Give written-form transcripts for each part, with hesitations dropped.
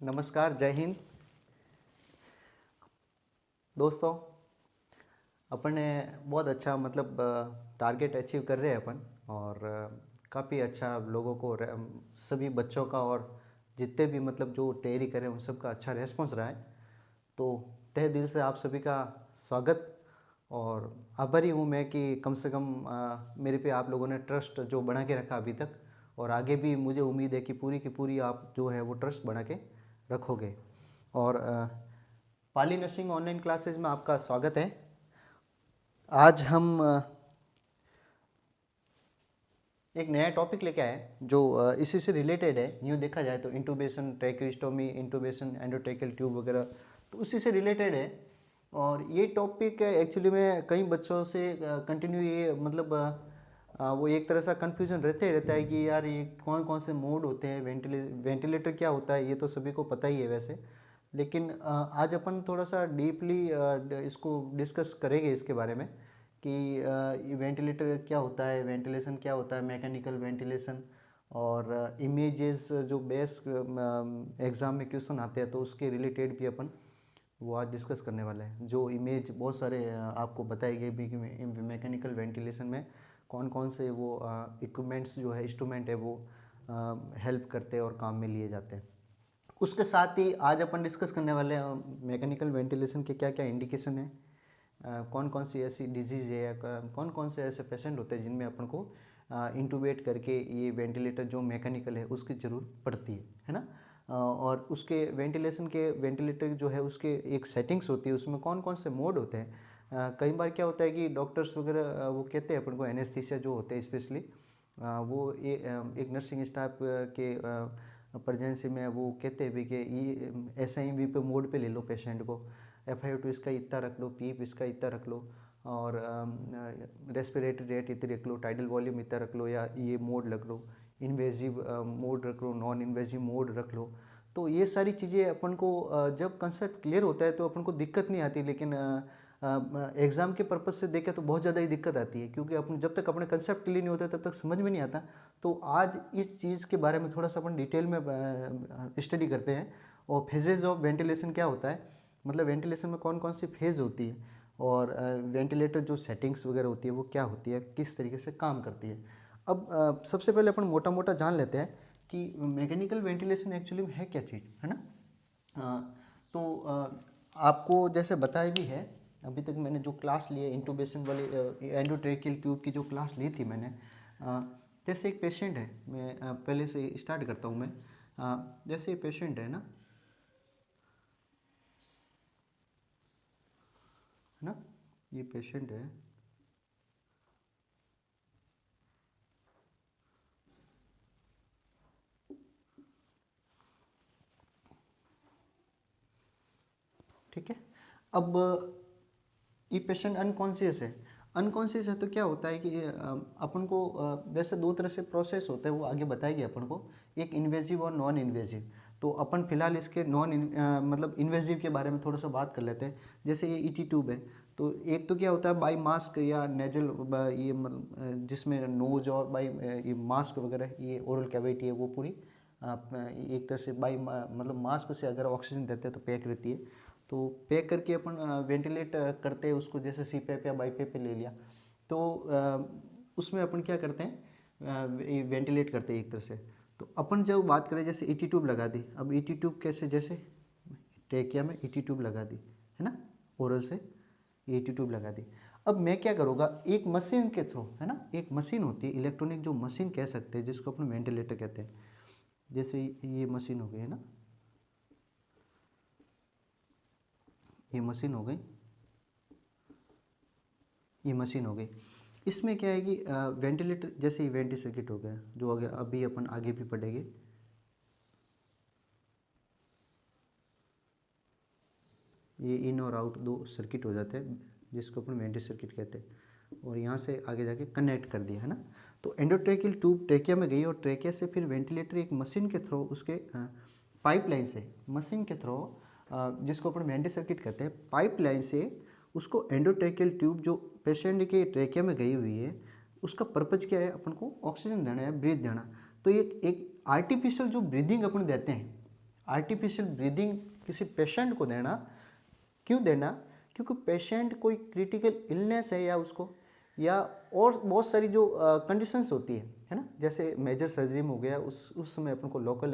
नमस्कार, जय हिंद दोस्तों। अपन ने बहुत अच्छा टारगेट अचीव कर रहे हैं अपन। और काफ़ी अच्छा लोगों को सभी बच्चों का और जितने भी जो तैयारी करें उन सब का अच्छा रेस्पॉन्स रहा है। तो तहे दिल से आप सभी का स्वागत और आभारी हूँ मैं कि कम से कम मेरे पे आप लोगों ने ट्रस्ट जो बना के रखा अभी तक, और आगे भी मुझे उम्मीद है कि पूरी की पूरी आप जो है वो ट्रस्ट बना के रखोगे। और पाली नर्सिंग ऑनलाइन क्लासेज में आपका स्वागत है। आज हम एक नया टॉपिक लेके आए जो इसी से रिलेटेड है। यूँ देखा जाए तो इंटूबेशन, ट्रैकियोस्टोमी, इंटूबेशन, एंडोट्रैकियल ट्यूब वगैरह तो उसी से रिलेटेड है। और ये टॉपिक एक्चुअली में कई बच्चों से कंटिन्यू ये वो एक तरह सा कन्फ्यूजन रहता है कि यार ये कौन कौन से मोड होते हैं, वेंटिलेटर क्या होता है, ये तो सभी को पता ही है वैसे। लेकिन आज अपन थोड़ा सा डीपली इसको डिस्कस करेंगे इसके बारे में कि वेंटिलेटर क्या होता है, वेंटिलेशन क्या होता है, मैकेनिकल वेंटिलेशन, और इमेजेस जो बेस एग्ज़ाम में क्वेश्चन आते हैं तो उसके रिलेटेड भी अपन वो आज डिस्कस करने वाले हैं। जो इमेज बहुत सारे आपको बताई गई भी कि मैकेनिकल वेंटिलेशन में कौन कौन से वो इक्विपमेंट्स जो है, इंस्ट्रूमेंट है वो हेल्प करते हैं और काम में लिए जाते हैं। उसके साथ ही आज अपन डिस्कस करने वाले हैं मैकेनिकल वेंटिलेशन के क्या क्या इंडिकेशन है, कौन कौन सी ऐसी डिजीज़ है या कौन कौन से ऐसे पेशेंट होते हैं जिनमें अपन को इंटूबेट करके ये वेंटिलेटर जो मैकेनिकल है उसकी ज़रूरत पड़ती है ना। और उसके वेंटिलेटर जो है उसके एक सेटिंग्स होती है, उसमें कौन कौन से मोड होते हैं। कई बार क्या होता है कि डॉक्टर्स वगैरह वो कहते हैं अपन को, एनेस्थीसिया जो होते हैं स्पेशली वो एक नर्सिंग स्टाफ के प्रेजेंसी में वो कहते हैं भी कि ये SIV पे मोड पे ले लो पेशेंट को, FiO2 इसका इतना रख लो, पीप इसका इतना रख लो, और रेस्पिरेटरी रेट इतनी रख लो, टाइडल वॉल्यूम इतना रख लो, या ये मोड रख लो, इन्वेजिव मोड रख लो, नॉन इन्वेजिव मोड रख लो। तो ये सारी चीज़ें अपन को जब कंसेप्ट क्लियर होता है तो अपन को दिक्कत नहीं आती। लेकिन एग्ज़ाम के पर्पज़ से देखें तो बहुत ज़्यादा ही दिक्कत आती है, क्योंकि अपन जब तक अपने कंसेप्ट क्लियर नहीं होता तब तक समझ में नहीं आता। तो आज इस चीज़ के बारे में थोड़ा सा अपन डिटेल में स्टडी करते हैं। और फेजेज ऑफ वेंटिलेशन क्या होता है, मतलब वेंटिलेशन में कौन कौन सी फेज़ होती है, और वेंटिलेटर जो सेटिंग्स वगैरह होती है वो क्या होती है, किस तरीके से काम करती है। अब सबसे पहले अपन मोटा मोटा जान लेते हैं कि मैकेनिकल वेंटिलेशन एक्चुअली में है क्या चीज़, है ना। तो आपको जैसे बताया भी है, अभी तक मैंने जो क्लास ली है इंटूबेशन वाली, एंडोट्रेकियल ट्यूब की जो क्लास ली थी मैंने, जैसे एक पेशेंट है, मैं पहले से स्टार्ट करता हूँ मैं। जैसे पेशेंट है ना, ये पेशेंट है। ठीक है। अब ये पेशेंट अनकॉन्शियस है। अनकॉन्शियस है तो क्या होता है कि अपन को वैसे दो तरह से प्रोसेस होता है, वो आगे बताएगी अपन को, एक इन्वेजिव और नॉन इन्वेजिव। तो अपन फिलहाल इसके इन्वेजिव के बारे में थोड़ा सा बात कर लेते हैं। जैसे ये ET ट्यूब है, तो एक तो क्या होता है बाई मास्क या नेजल, ये जिसमें नोज और बाई ये मास्क वगैरह, ये ओरल कैविटी है वो पूरी एक तरह से बाई मास्क से अगर ऑक्सीजन देते हैं तो पैक रहती है। तो पैक करके अपन वेंटिलेट करते हैं उसको, जैसे CPAP या BiPAP पे ले लिया तो उसमें अपन क्या करते हैं, वेंटिलेट करते हैं एक तरह से। तो अपन जब बात करें जैसे ET ट्यूब लगा दी, अब ET ट्यूब कैसे, जैसे ट्रेकिया में ET ट्यूब लगा दी है ना, ओरल से ET ट्यूब लगा दी। अब मैं क्या करूँगा, एक मशीन के थ्रू, है ना, एक मशीन होती है इलेक्ट्रॉनिक जो मशीन कह सकते हैं जिसको अपन वेंटिलेटर कहते हैं। जैसे ये मशीन हो गई है ना, ये मशीन हो गई, ये मशीन हो गई। इसमें क्या है कि वेंटिलेटर, जैसे ये वेंटी सर्किट हो गया जो आगे अभी अपन आगे भी पढ़ेंगे। ये इन और आउट दो सर्किट हो जाते हैं जिसको अपन वेंटी सर्किट कहते हैं, और यहाँ से आगे जाके कनेक्ट कर दिया है ना। तो एंडोट्रेकियल ट्यूब ट्रेकिया में गई, और ट्रेकिया से फिर वेंटिलेटर एक मशीन के थ्रू उसके पाइपलाइन से, मशीन के थ्रू जिसको अपन वेंटी सर्किट कहते हैं, पाइपलाइन से उसको एंडोट्रेकियल ट्यूब जो पेशेंट के ट्रेकिया में गई हुई है उसका पर्पज क्या है, अपन को ऑक्सीजन देना है, ब्रीथ देना। तो ये एक आर्टिफिशियल जो ब्रीदिंग अपन देते हैं, आर्टिफिशियल ब्रीदिंग किसी पेशेंट को देना, क्यों देना, क्योंकि पेशेंट कोई क्रिटिकल इलनेस है या उसको, या और बहुत सारी जो कंडीशंस होती है ना, जैसे मेजर सर्जरी में हो गया, उस समय अपन को लोकल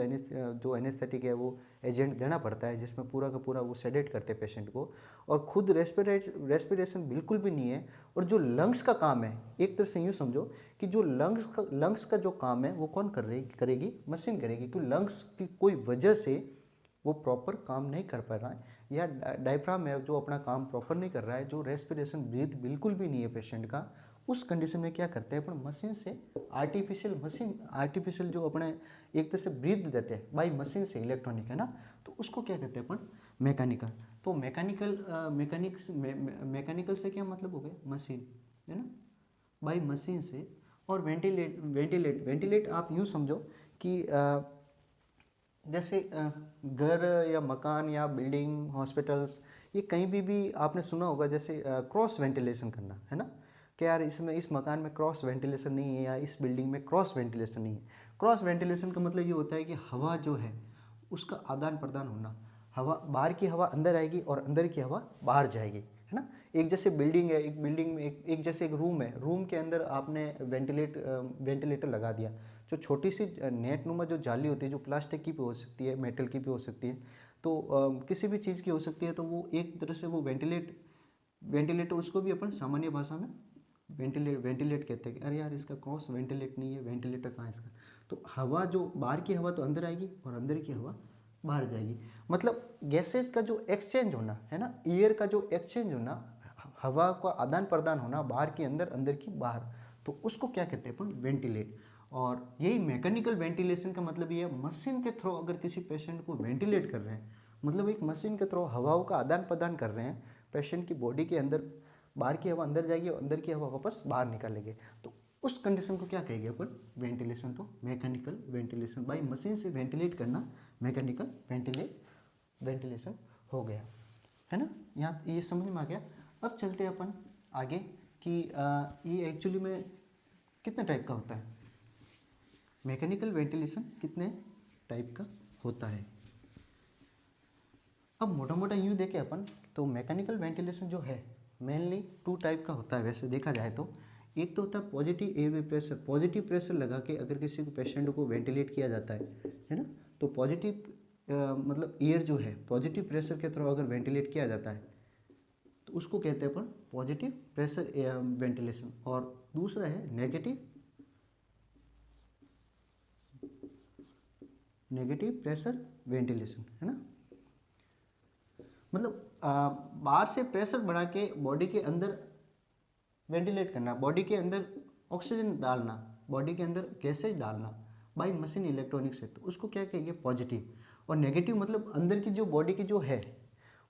जो एनेस्थेटिक है वो एजेंट देना पड़ता है, जिसमें पूरा का पूरा वो सेडेट करते हैं पेशेंट को, और खुद रेस्पिरेशन बिल्कुल भी नहीं है। और जो लंग्स का काम है, एक तरह से यूँ समझो कि जो लंग्स का जो काम है वो कौन करेगी, मशीन करेगी, क्योंकि लंग्स की कोई वजह से वो प्रॉपर काम नहीं कर पा रहा है, या डायफ्राम है जो अपना काम प्रॉपर नहीं कर रहा है, जो रेस्पिरेशन ब्रीथ बिल्कुल भी नहीं है पेशेंट का, उस कंडीशन में क्या करते हैं अपन, मशीन से आर्टिफिशियल जो अपने एक तरह से ब्रीथ देते हैं बाई मशीन से, इलेक्ट्रॉनिक है ना, तो उसको क्या कहते हैं अपन, मैकेनिकल। तो मैकेनिकल से क्या मतलब हो गया, मशीन है ना, बाई मशीन से। और वेंटिलेट आप यूँ समझो कि जैसे घर या मकान या बिल्डिंग, हॉस्पिटल्स, ये कहीं भी आपने सुना होगा, जैसे क्रॉस वेंटिलेशन करना है ना, कि यार इसमें इस मकान में क्रॉस वेंटिलेशन नहीं है, या इस बिल्डिंग में क्रॉस वेंटिलेशन नहीं है। क्रॉस वेंटिलेशन का मतलब ये होता है कि हवा जो है उसका आदान प्रदान होना, हवा बाहर की हवा अंदर आएगी और अंदर की हवा बाहर जाएगी, है ना। एक जैसे बिल्डिंग है, एक बिल्डिंग में एक जैसे एक रूम है, रूम के अंदर आपने वेंटिलेटर लगा दिया, जो छोटी सी नेट नुमा जो जाली होती है, जो प्लास्टिक की भी हो सकती है, मेटल की भी हो सकती है, तो किसी भी चीज़ की हो सकती है, तो वो एक तरह से वो वेंटिलेटर उसको भी अपन सामान्य भाषा में वेंटिलेट कहते हैं कि अरे यार इसका क्रॉस वेंटिलेट नहीं है, वेंटिलेटर कहाँ है इसका। तो हवा जो बाहर की हवा तो अंदर आएगी और अंदर की हवा बाहर जाएगी, मतलब गैसेस का जो एक्सचेंज होना है ना, एयर का जो एक्सचेंज होना, हवा का आदान प्रदान होना, बाहर की अंदर, अंदर की बाहर, तो उसको क्या कहते हैं अपन, वेंटिलेट। और यही मैकेनिकल वेंटिलेशन का मतलब ये है, मशीन के थ्रू अगर किसी पेशेंट को वेंटिलेट कर रहे हैं, मतलब एक मशीन के थ्रू हवाओं का आदान प्रदान कर रहे हैं पेशेंट की बॉडी के अंदर, बाहर की हवा अंदर जाएगी और अंदर की हवा वापस बाहर निकालेंगे, तो उस कंडीशन को क्या कहेंगे अपन, वेंटिलेशन। तो मैकेनिकल वेंटिलेशन, बाई मशीन से वेंटिलेट करना मैकेनिकल वेंटिलेशन हो गया, है ना। यहाँ ये समझ में आ गया। अब चलते हैं अपन आगे कि ये एक्चुअली में कितने टाइप का होता है, मैकेनिकल वेंटिलेशन कितने टाइप का होता है। अब मोटा मोटा यूँ देखें अपन तो मैकेनिकल वेंटिलेशन जो है मेनली 2 टाइप का होता है वैसे देखा जाए तो। एक तो होता है positive airway pressure, positive pressure लगा के अगर किसी को पेशेंट को वेंटिलेट किया जाता है ना, तो पॉजिटिव मतलब एयर जो है पॉजिटिव प्रेशर के थ्रू अगर वेंटिलेट किया जाता है तो उसको कहते हैं अपन पॉजिटिव प्रेशर वेंटिलेशन। और दूसरा है नेगेटिव प्रेशर वेंटिलेशन, है ना। मतलब बाहर से प्रेशर बढ़ा के बॉडी के अंदर वेंटिलेट करना, बॉडी के अंदर ऑक्सीजन डालना, बॉडी के अंदर गैसेज डालना बाई मशीन इलेक्ट्रॉनिक से, तो उसको क्या कहेंगे पॉजिटिव। और नेगेटिव मतलब अंदर की जो बॉडी की जो है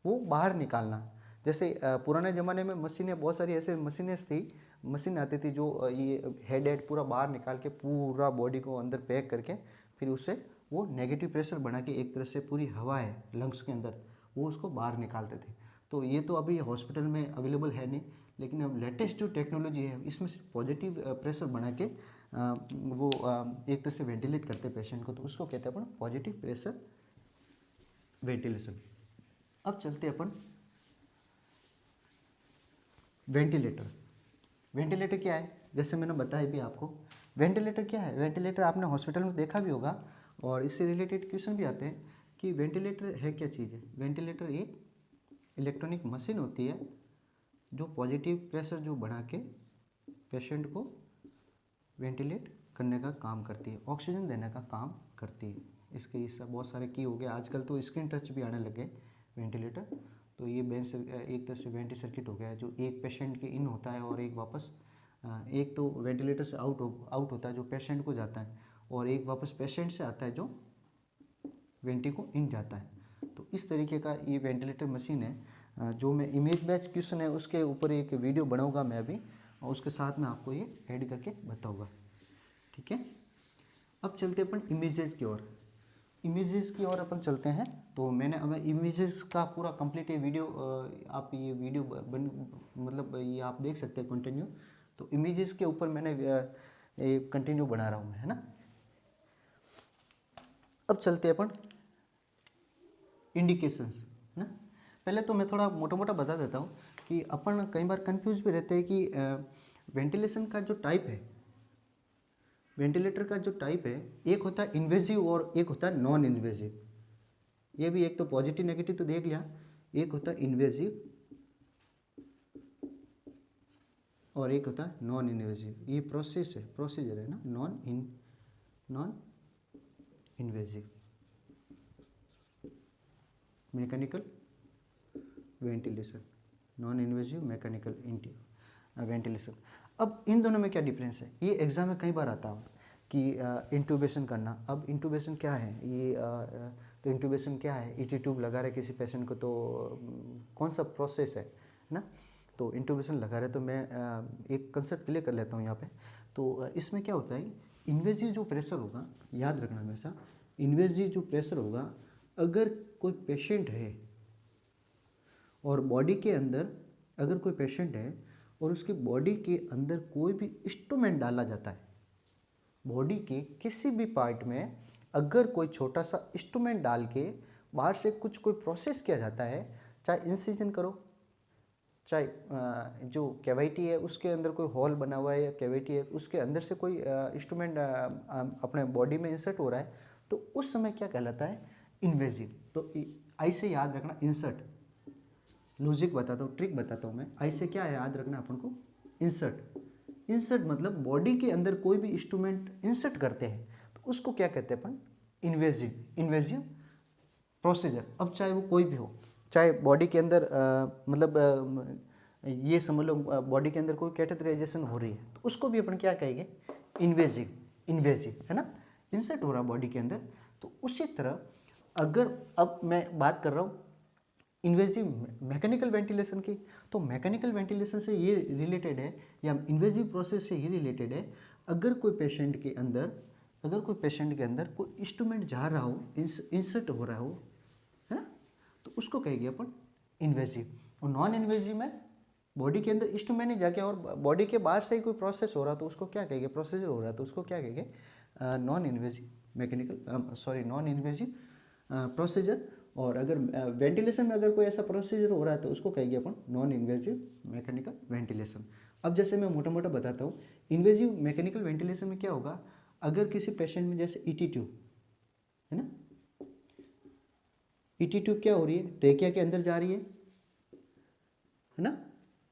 वो बाहर निकालना। जैसे पुराने ज़माने में मशीनें, बहुत सारी ऐसे मशीन आती थी जो ये हेड पूरा बाहर निकाल के पूरा बॉडी को अंदर पैक करके फिर उससे वो नेगेटिव प्रेशर बना के एक तरह से पूरी हवा है लंग्स के अंदर वो उसको बाहर निकालते थे। तो ये तो अभी हॉस्पिटल में अवेलेबल है नहीं, लेकिन अब लेटेस्ट जो टेक्नोलॉजी है इसमें सिर्फ पॉजिटिव प्रेशर बना के वो एक तरह से वेंटिलेट करते हैं पेशेंट को, तो उसको कहते हैं अपन पॉजिटिव प्रेशर वेंटिलेशन। अब चलते हैं अपन वेंटिलेटर। वेंटिलेटर क्या है, जैसे मैंने बताया भी आपको, वेंटिलेटर क्या है। वेंटिलेटर आपने हॉस्पिटल में देखा भी होगा और इससे रिलेटेड क्वेश्चन भी आते हैं कि वेंटिलेटर है क्या चीज़ है। वेंटिलेटर एक इलेक्ट्रॉनिक मशीन होती है जो पॉजिटिव प्रेशर जो बढ़ा के पेशेंट को वेंटिलेट करने का काम करती है, ऑक्सीजन देने का काम करती है। इसके हिस्सा बहुत सारे की हो गए, आजकल तो स्क्रीन टच भी आने लगे वेंटिलेटर। तो ये एक तरह से वेंटी सर्किट हो गया है, जो एक पेशेंट के इन होता है और एक वापस एक तो वेंटिलेटर से आउट होता है जो पेशेंट को जाता है, और एक वापस पेशेंट से आता है जो वेंटी को इन जाता है। तो इस तरीके का ये वेंटिलेटर मशीन है। जो मैं इमेज बेस्ड क्वेश्चन है उसके ऊपर एक वीडियो बनाऊंगा मैं अभी, और उसके साथ में आपको ये ऐड करके बताऊंगा, ठीक है। अब चलते अपन इमेजेस की ओर, इमेजेस की ओर अपन चलते हैं। तो मैंने अब इमेजेस का पूरा कंप्लीट ये वीडियो आप ये वीडियो मतलब ये आप देख सकते हैं कंटिन्यू। तो इमेजेस के ऊपर मैंने कंटिन्यू बना रहा हूँ मैं, है ना। अब चलते हैं अपन इंडिकेशंस, है ना। पहले तो मैं थोड़ा मोटा मोटा बता देता हूँ कि अपन कई बार कंफ्यूज भी रहते हैं कि वेंटिलेशन का जो टाइप है, वेंटिलेटर का जो टाइप है, एक होता है इन्वेजिव और एक होता है नॉन इन्वेजिव। ये भी एक तो पॉजिटिव नेगेटिव तो देख लिया, एक होता है इन्वेजिव और एक होता है नॉन इन्वेजिव। ये प्रोसेस है, प्रोसीजर है ना, non invasive mechanical ventilation, non invasive mechanical ventilation. अब इन दोनों में क्या डिफरेंस है, ये एग्जाम में कई बार आता है कि इंट्यूबेशन करना। अब इंट्यूबेशन क्या है, ये तो इंट्यूबेशन क्या है, ईटी ट्यूब लगा रहे किसी पेशेंट को, तो कौन सा प्रोसेस है ना। तो इंट्यूबेशन लगा रहे तो मैं एक कंसेप्ट क्लियर कर लेता हूँ यहाँ पे। तो इसमें क्या होता है, इन्वेजिव जो प्रेशर होगा, याद रखना हमेशा, इन्वेजिव जो प्रेशर होगा, अगर कोई पेशेंट है और बॉडी के अंदर, अगर कोई पेशेंट है और उसकी बॉडी के अंदर कोई भी इंस्ट्रूमेंट डाला जाता है, बॉडी के किसी भी पार्ट में अगर कोई छोटा सा इंस्ट्रूमेंट डाल के बाहर से कुछ कोई प्रोसेस किया जाता है, चाहे इंसिजन करो, चाहे जो कैविटी है उसके अंदर कोई हॉल बना हुआ है या कैविटी है उसके अंदर से कोई इंस्ट्रूमेंट अपने बॉडी में इंसर्ट हो रहा है, तो उस समय क्या कहलाता है, इन्वेजिव। तो आई से याद रखना, इंसर्ट, लॉजिक बताता हूँ, ट्रिक बताता हूँ मैं, आई से क्या है याद रखना अपन को, इंसर्ट। इंसर्ट मतलब बॉडी के अंदर कोई भी इंस्ट्रूमेंट इंसर्ट करते हैं तो उसको क्या कहते हैं अपन, इन्वेजिव प्रोसीजर। अब चाहे वो कोई भी हो, चाहे बॉडी के अंदर ये समझ लो बॉडी के अंदर कोई कैटेटराइजेशन हो रही है तो उसको भी अपन क्या कहेंगे, इन्वेजिव, है ना, इंसर्ट हो रहा है बॉडी के अंदर। तो उसी तरह अगर अब मैं बात कर रहा हूँ इन्वेजिव मैकेनिकल वेंटिलेशन की, तो मैकेनिकल वेंटिलेशन से ये रिलेटेड है या इन्वेजिव प्रोसेस से ये रिलेटेड है, अगर कोई पेशेंट के अंदर कोई इंस्ट्रूमेंट जा रहा हो, इंसर्ट हो रहा हो, है ना, तो उसको कहेंगे अपन इन्वेजिव। और नॉन इन्वेजिव में बॉडी के अंदर इंस्ट्रूमेंट नहीं जाके और बॉडी के बाहर से ही कोई प्रोसेस हो रहा तो उसको क्या कहेंगे, प्रोसीजर हो रहा है तो उसको क्या कहेंगे, नॉन इन्वेजिव प्रोसीजर। और अगर वेंटिलेशन में अगर कोई ऐसा प्रोसीजर हो रहा है तो उसको कहेंगे अपन नॉन इन्वेजिव मैकेनिकल वेंटिलेशन। अब जैसे मैं मोटा मोटा बताता हूँ, इन्वेजिव मैकेनिकल वेंटिलेशन में क्या होगा, अगर किसी पेशेंट में जैसे ईटी ट्यूब है ना, ईटी ट्यूब क्या हो रही है, ट्रेकिया के अंदर जा रही है ना,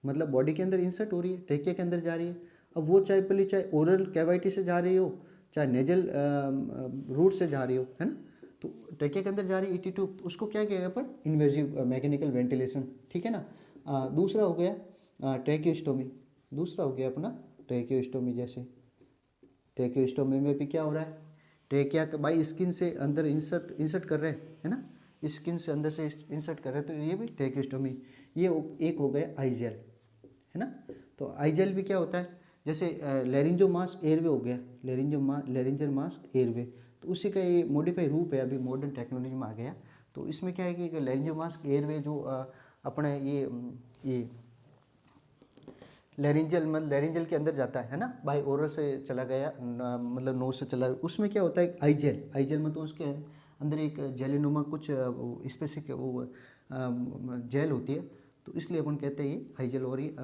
मतलब बॉडी के अंदर इंसर्ट हो रही है, ट्रेकिया के अंदर जा रही है। अब वो चाहे ओरल कैविटी से जा रही हो, चाहे नेजल रूट से जा रही हो, है ना, तो ट्रेकिया के अंदर जा रही है ईटी ट्यूब, तो उसको क्या कहेगा अपन, इन्वेजिव मैकेनिकल वेंटिलेशन, ठीक है ना। दूसरा हो गया ट्रेकियोस्टोमी, दूसरा हो गया अपना ट्रेकियोस्टोमी। जैसे ट्रेकियोस्टोमी में भी क्या हो रहा है, ट्रेकिया बाई स्किन से अंदर इंसर्ट कर रहे हैं, है ना, स्किन से अंदर से इंसर्ट कर रहे हैं, तो ये भी ट्रेकियोस्टोमी। ये एक हो गया आई जेल, है ना। तो आई जेल भी क्या होता है, जैसे लैरिंजो मास्क एयरवे हो गया, लैरिंजल मास्क एयरवे, तो उसी का ये मॉडिफाई रूप है, अभी मॉडर्न टेक्नोलॉजी में आ गया। तो इसमें क्या है कि लैरिंजो मास्क एयरवे जो अपने ये लैरिंजल के अंदर जाता है ना, बाय ओरल से चला गया, मतलब नोज से चला, उसमें क्या होता है, आई जेल मतलब उसके अंदर एक जेलिनुमा कुछ स्पेसिफिक वो जेल होती है, तो इसलिए अपन कहते हैं ये आई जेल। और ये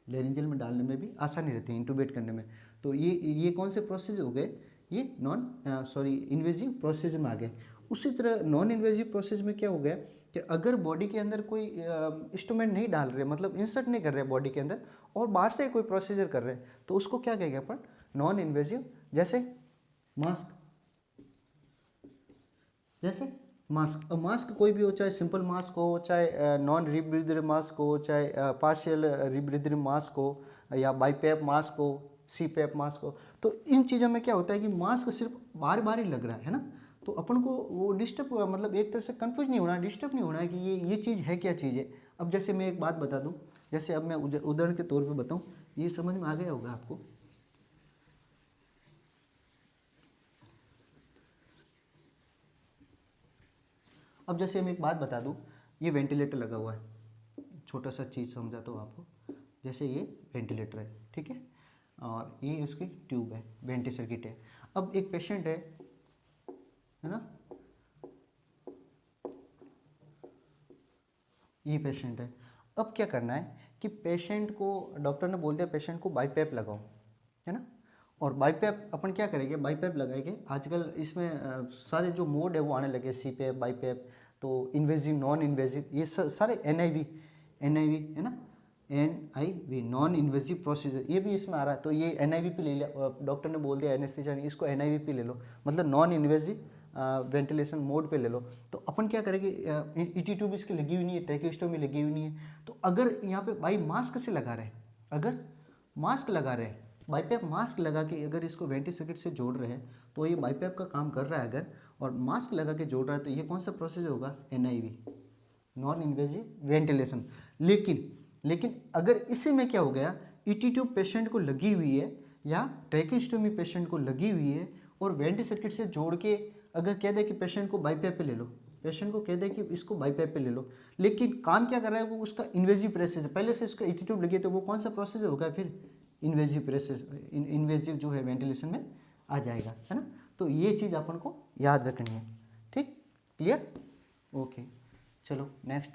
लैरिंजल में डालने में भी आसानी रहती है, इंटूबेट करने में। तो ये कौन से प्रोसेस हो गए, ये इन्वेजिव प्रोसेस में आ गए। उसी तरह नॉन इन्वेजिव प्रोसेस में क्या हो गया कि अगर बॉडी के अंदर कोई इंस्ट्रूमेंट नहीं डाल रहे, मतलब इंसर्ट नहीं कर रहे बॉडी के अंदर और बाहर से कोई प्रोसीजर कर रहे हैं, तो उसको क्या कहेंगे अपन, नॉन इन्वेजिव। जैसे मास्क, मास्क कोई भी हो, चाहे सिंपल मास्क हो, चाहे नॉन रीब्रीदर मास्क हो, चाहे पार्शियल रीब्रीदर मास्क हो, या बाईपैप मास्क हो, सी पैप मास्क हो, तो इन चीज़ों में क्या होता है कि मास्क सिर्फ बार बार ही लग रहा है ना, तो अपन को वो डिस्टर्ब, मतलब एक तरह से कंफ्यूज नहीं होना, डिस्टर्ब नहीं होना है कि ये चीज़ है क्या चीज़ है। अब जैसे मैं एक बात बता दूँ, जैसे अब मैं उदाहरण के तौर पे बताऊँ, ये समझ में आ गया होगा आपको। अब जैसे मैं एक बात बता दूँ, ये वेंटिलेटर लगा हुआ है, छोटा सा चीज़ समझाता हूँ आपको। जैसे ये वेंटिलेटर है, ठीक है, और ये उसकी ट्यूब है, वेंटी सर्किट है। अब एक पेशेंट है ना, ये पेशेंट है। अब क्या करना है कि पेशेंट को, डॉक्टर ने बोल दिया पेशेंट को बाईपैप लगाओ, है ना। और बाईपैप अपन क्या करेंगे, बाईपैप लगाएंगे। आजकल इसमें सारे जो मोड है वो आने लगे, सीपैप, बाईपैप, तो इन्वेजिव, नॉन इन्वेजिव, ये सारे एनआईवी है ना, एनआईवी, नॉन इन्वेजिव प्रोसीजर, ये भी इसमें आ रहा है। तो ये एनआईवी पे ले लिया, डॉक्टर ने बोल दिया एनेस्थीसिया ने, इसको एनआईवी पे ले लो, मतलब नॉन इन्वेजिव वेंटिलेशन मोड पे ले लो। तो अपन क्या करेंगे, ईटी ट्यूब इसकी लगी हुई नहीं है, ट्रैकियोस्टोमी लगी हुई नहीं है, तो अगर यहाँ पे बाई मास्क से लगा रहे हैं, अगर मास्क लगा रहे हैं, बाईपैप मास्क लगा के अगर इसको वेंटी सर्किट से जोड़ रहे हैं, तो ये बाईपैप का काम कर रहा है अगर, और मास्क लगा के जोड़ रहा है, तो ये कौन सा प्रोसीजर होगा, एनआईवी, नॉन इन्वेजिव वेंटिलेशन। लेकिन अगर इसी में क्या हो गया, ईटी ट्यूब पेशेंट को लगी हुई है या ट्रैकियोस्टोमी पेशेंट को लगी हुई है, और वेंटी सर्किट से जोड़ के अगर कह दे कि पेशेंट को बाईपैप पे ले लो, पेशेंट को कह दे कि इसको बाईपैप पे ले लो, लेकिन काम क्या कर रहा है वो, उसका इन्वेजिव प्रोसेस, पहले से इसका ईटी ट्यूब लगी है, तो वो कौन सा प्रोसेस होगा फिर, इन्वेजिव प्रोसेस, इन्वेजिव जो है वेंटिलेशन में आ जाएगा, है ना। तो ये चीज़ अपन को याद रखनी है, ठीक, क्लियर, ओके। चलो नेक्स्ट,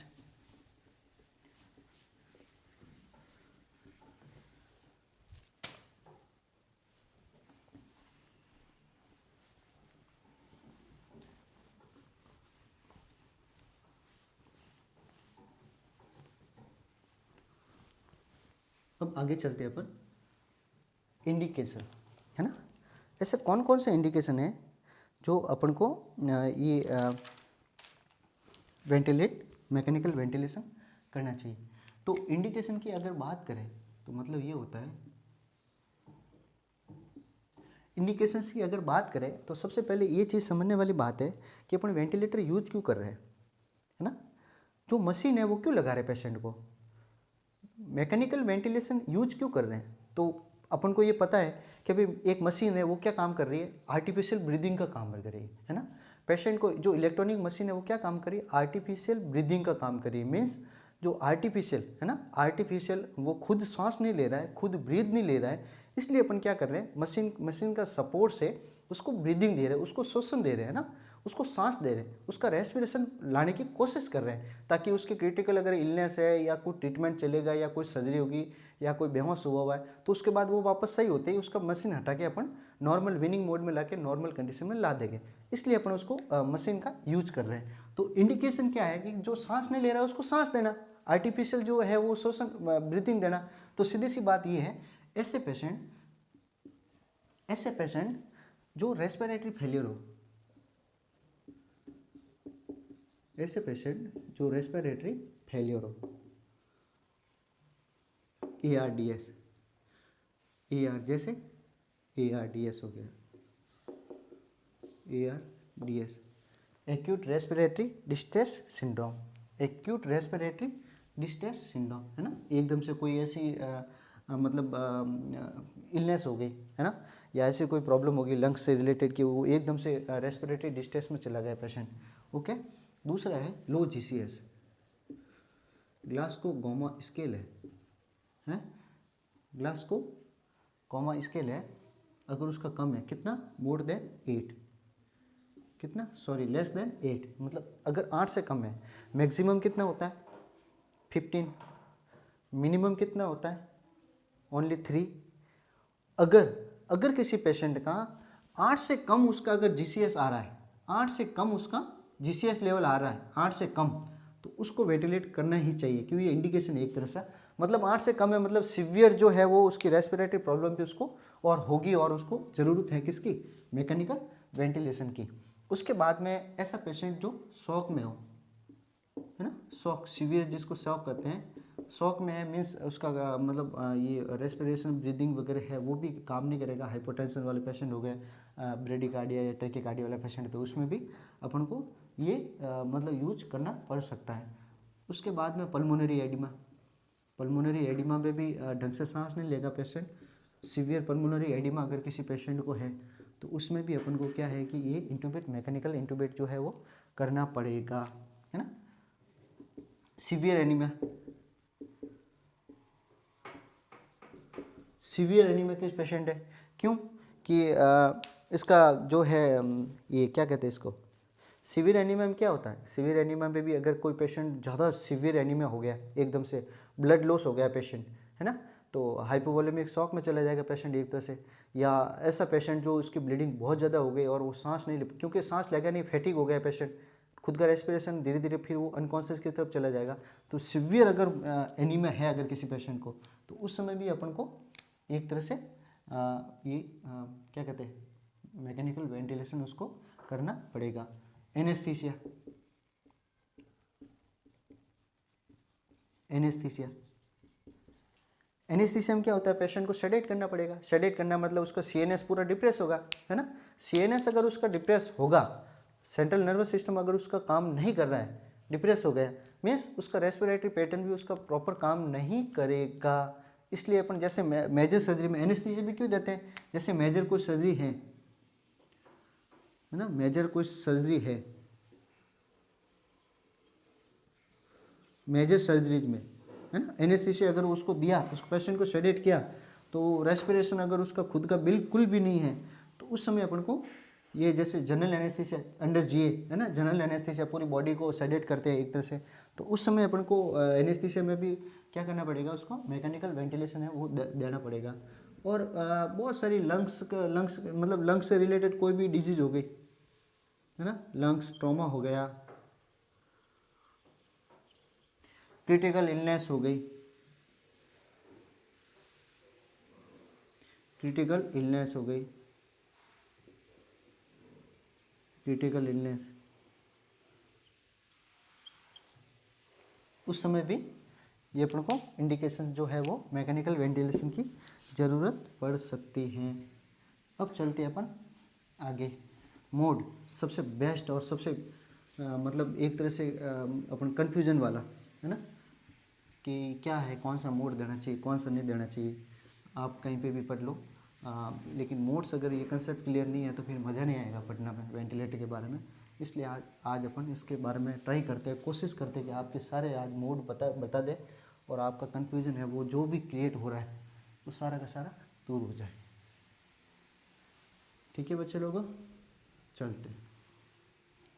अब आगे चलते हैं अपन, इंडिकेशन, है ना। ऐसे कौन कौन से इंडिकेशन है जो अपन को ये वेंटिलेट, मैकेनिकल वेंटिलेशन करना चाहिए। तो इंडिकेशन की अगर बात करें तो मतलब ये होता है, इंडिकेशंस की अगर बात करें तो सबसे पहले ये चीज़ समझने वाली बात है कि अपन वेंटिलेटर यूज क्यों कर रहे हैं, है ना। जो मशीन है वो क्यों लगा रहे हैं पेशेंट को, मैकेनिकल वेंटिलेशन यूज क्यों कर रहे हैं। तो अपन को ये पता है कि भाई एक मशीन है वो क्या काम कर रही है, आर्टिफिशियल ब्रीदिंग का काम कर रही है ना। पेशेंट को जो इलेक्ट्रॉनिक मशीन है वो क्या काम कर रही है, आर्टिफिशियल ब्रीदिंग का काम कर रही है। मीन्स जो आर्टिफिशियल है ना, आर्टिफिशियल वो खुद सांस नहीं ले रहा है, खुद ब्रीद नहीं ले रहा है, इसलिए अपन क्या कर रहे हैं, मशीन का सपोर्ट से उसको ब्रीदिंग दे रहे हैं, उसको श्वसन दे रहे हैं ना, उसको सांस दे रहे हैं, उसका रेस्पिरेशन लाने की कोशिश कर रहे हैं, ताकि उसके क्रिटिकल अगर इलनेस है या कोई ट्रीटमेंट चलेगा या कोई सर्जरी होगी या कोई बेहोश हुआ है, तो उसके बाद वो वापस सही होते ही उसका मशीन हटा के अपन नॉर्मल विनिंग मोड में ला के नॉर्मल कंडीशन में ला देंगे, इसलिए अपन उसको मशीन का यूज कर रहे हैं। तो इंडिकेशन क्या है कि जो सांस नहीं ले रहा है उसको सांस देना, आर्टिफिशियल जो है वो श्वसन ब्रीथिंग देना। तो सीधी सी बात ये है, ऐसे पेशेंट जो रेस्पिरेटरी फेलियर हो, ऐसे पेशेंट जो रेस्पिरेटरी फेलियर हो, ARDS, जैसे ARDS हो गया, ARDS, acute respiratory distress syndrome, acute respiratory distress syndrome, है ना। एकदम से कोई ऐसी मतलब इलनेस हो गई, है ना, या ऐसी कोई प्रॉब्लम होगी लंग्स से रिलेटेड कि वो एकदम से रेस्पिरेटरी डिस्ट्रेस में चला गया पेशेंट, ओके। दूसरा है लो GCS, ग्लासको गोमा स्केल है, ग्लासको गोमा स्केल है, अगर उसका कम है कितना, मोर देन 8, कितना, सॉरी लेस देन 8, मतलब अगर 8 से कम है, मैक्सिमम कितना होता है 15, मिनिमम कितना होता है ओनली 3। अगर किसी पेशेंट का 8 से कम उसका अगर GCS आ रहा है, 8 से कम उसका GCS लेवल आ रहा है, 8 से कम, तो उसको वेंटिलेट करना ही चाहिए, क्योंकि ये इंडिकेशन है एक तरह से, मतलब 8 से कम है, मतलब सिवियर जो है वो उसकी रेस्पिरेटरी प्रॉब्लम भी उसको और होगी, और उसको ज़रूरत है किसकी, मैकेनिकल वेंटिलेशन की। उसके बाद में ऐसा पेशेंट जो शॉक में हो, है ना, शॉक, सिवियर जिसको शॉक कहते हैं, शॉक में है, मीन्स उसका मतलब ये रेस्पिरेशन ब्रीदिंग वगैरह है वो भी काम नहीं करेगा, हाइपोटेंशन वाले पेशेंट हो गए, ब्रेडिकार्डिया या टैकीकार्डिया वाला पेशेंट, तो उसमें भी अपन को ये मतलब यूज करना पड़ सकता है। उसके बाद में पल्मोनरी एडिमा में भी ढंग से सांस नहीं लेगा पेशेंट, सीवियर पल्मोनरी एडिमा अगर किसी पेशेंट को है तो उसमें भी अपन को क्या है कि ये इंटूबेट, मैकेनिकल इंटूबेट जो है वो करना पड़ेगा, है ना। सीवियर एनीमिया किस पेशेंट है, क्यों कि इसका जो है ये क्या कहते हैं इसको, सीवियर एनीमिया में क्या होता है, सीवियर एनीमिया में भी अगर कोई पेशेंट ज़्यादा सीवियर एनीमिया हो गया, एकदम से ब्लड लॉस हो गया पेशेंट, है ना, तो हाइपोवोलेमिक शॉक में चला जाएगा पेशेंट एक तरह से। या ऐसा पेशेंट जो उसकी ब्लीडिंग बहुत ज़्यादा हो गई और वो सांस नहीं ले, क्योंकि सांस लेगा नहीं, फैटिक हो गया पेशेंट, खुद का रेस्पिरेशन धीरे धीरे फिर वो अनकॉन्शियस की तरफ चला जाएगा। तो सीवियर अगर एनीमिया है अगर किसी पेशेंट को, तो उस समय भी अपन को एक तरह से क्या कहते हैं, मैकेनिकल वेंटिलेशन उसको करना पड़ेगा। एनेस्थीसिया, एनेस्थीसिया एनेस्थीसिया में क्या होता है, पेशेंट को सेडेट करना पड़ेगा। सेडेट करना मतलब उसका सीएनएस पूरा डिप्रेस होगा, है ना। सीएनएस अगर उसका डिप्रेस होगा, सेंट्रल नर्वस सिस्टम अगर उसका काम नहीं कर रहा है, डिप्रेस हो गया, मीन्स उसका रेस्पिरेटरी पैटर्न भी उसका प्रॉपर काम नहीं करेगा। इसलिए अपन जैसे मेजर सर्जरी में एनेस्थीसिया भी क्यों देते हैं, जैसे मेजर कोई सर्जरी है ना, मेजर कोई सर्जरी है, मेजर सर्जरीज में, है ना, एनेस्थीसिया अगर उसको दिया, उस पेशेंट को सेडेट किया, तो रेस्पिरेशन अगर उसका खुद का बिल्कुल भी नहीं है, तो उस समय अपन को ये जैसे जनरल एनेस्थीसिया अंडर जीए, है ना, जनरल एनेस्थीसिया पूरी बॉडी को सेडेट करते हैं एक तरह से, तो उस समय अपन को एनेस्थीसिया में भी क्या करना पड़ेगा, उसको मैकेनिकल वेंटिलेशन है वो देना पड़ेगा। और बहुत सारी लंग्स मतलब लंग्स से रिलेटेड कोई भी डिजीज हो गई, है ना, लंग्स ट्रॉमा हो गया, क्रिटिकल इलनेस हो गई, क्रिटिकल इलनेस हो गई, क्रिटिकल इलनेस, उस समय भी ये अपन को इंडिकेशन जो है वो मैकेनिकल वेंटिलेशन की ज़रूरत पड़ सकती है। अब चलते हैं अपन आगे। मोड सबसे बेस्ट और सबसे मतलब एक तरह से अपन कन्फ्यूजन वाला, है ना, कि क्या है, कौन सा मोड देना चाहिए, कौन सा नहीं देना चाहिए, आप कहीं पे भी पढ़ लो। लेकिन मोड्स अगर ये कंसेप्ट क्लियर नहीं है तो फिर मज़ा नहीं आएगा पढ़ना में वेंटिलेटर के बारे में। इसलिए आज अपन इसके बारे में ट्राई करते हैं, कोशिश करते हैं कि आपके सारे आज मोड बता दे और आपका कन्फ्यूजन है वो जो भी क्रिएट हो रहा है वो सारा का सारा दूर हो जाए। ठीक है बच्चे लोगों, चलते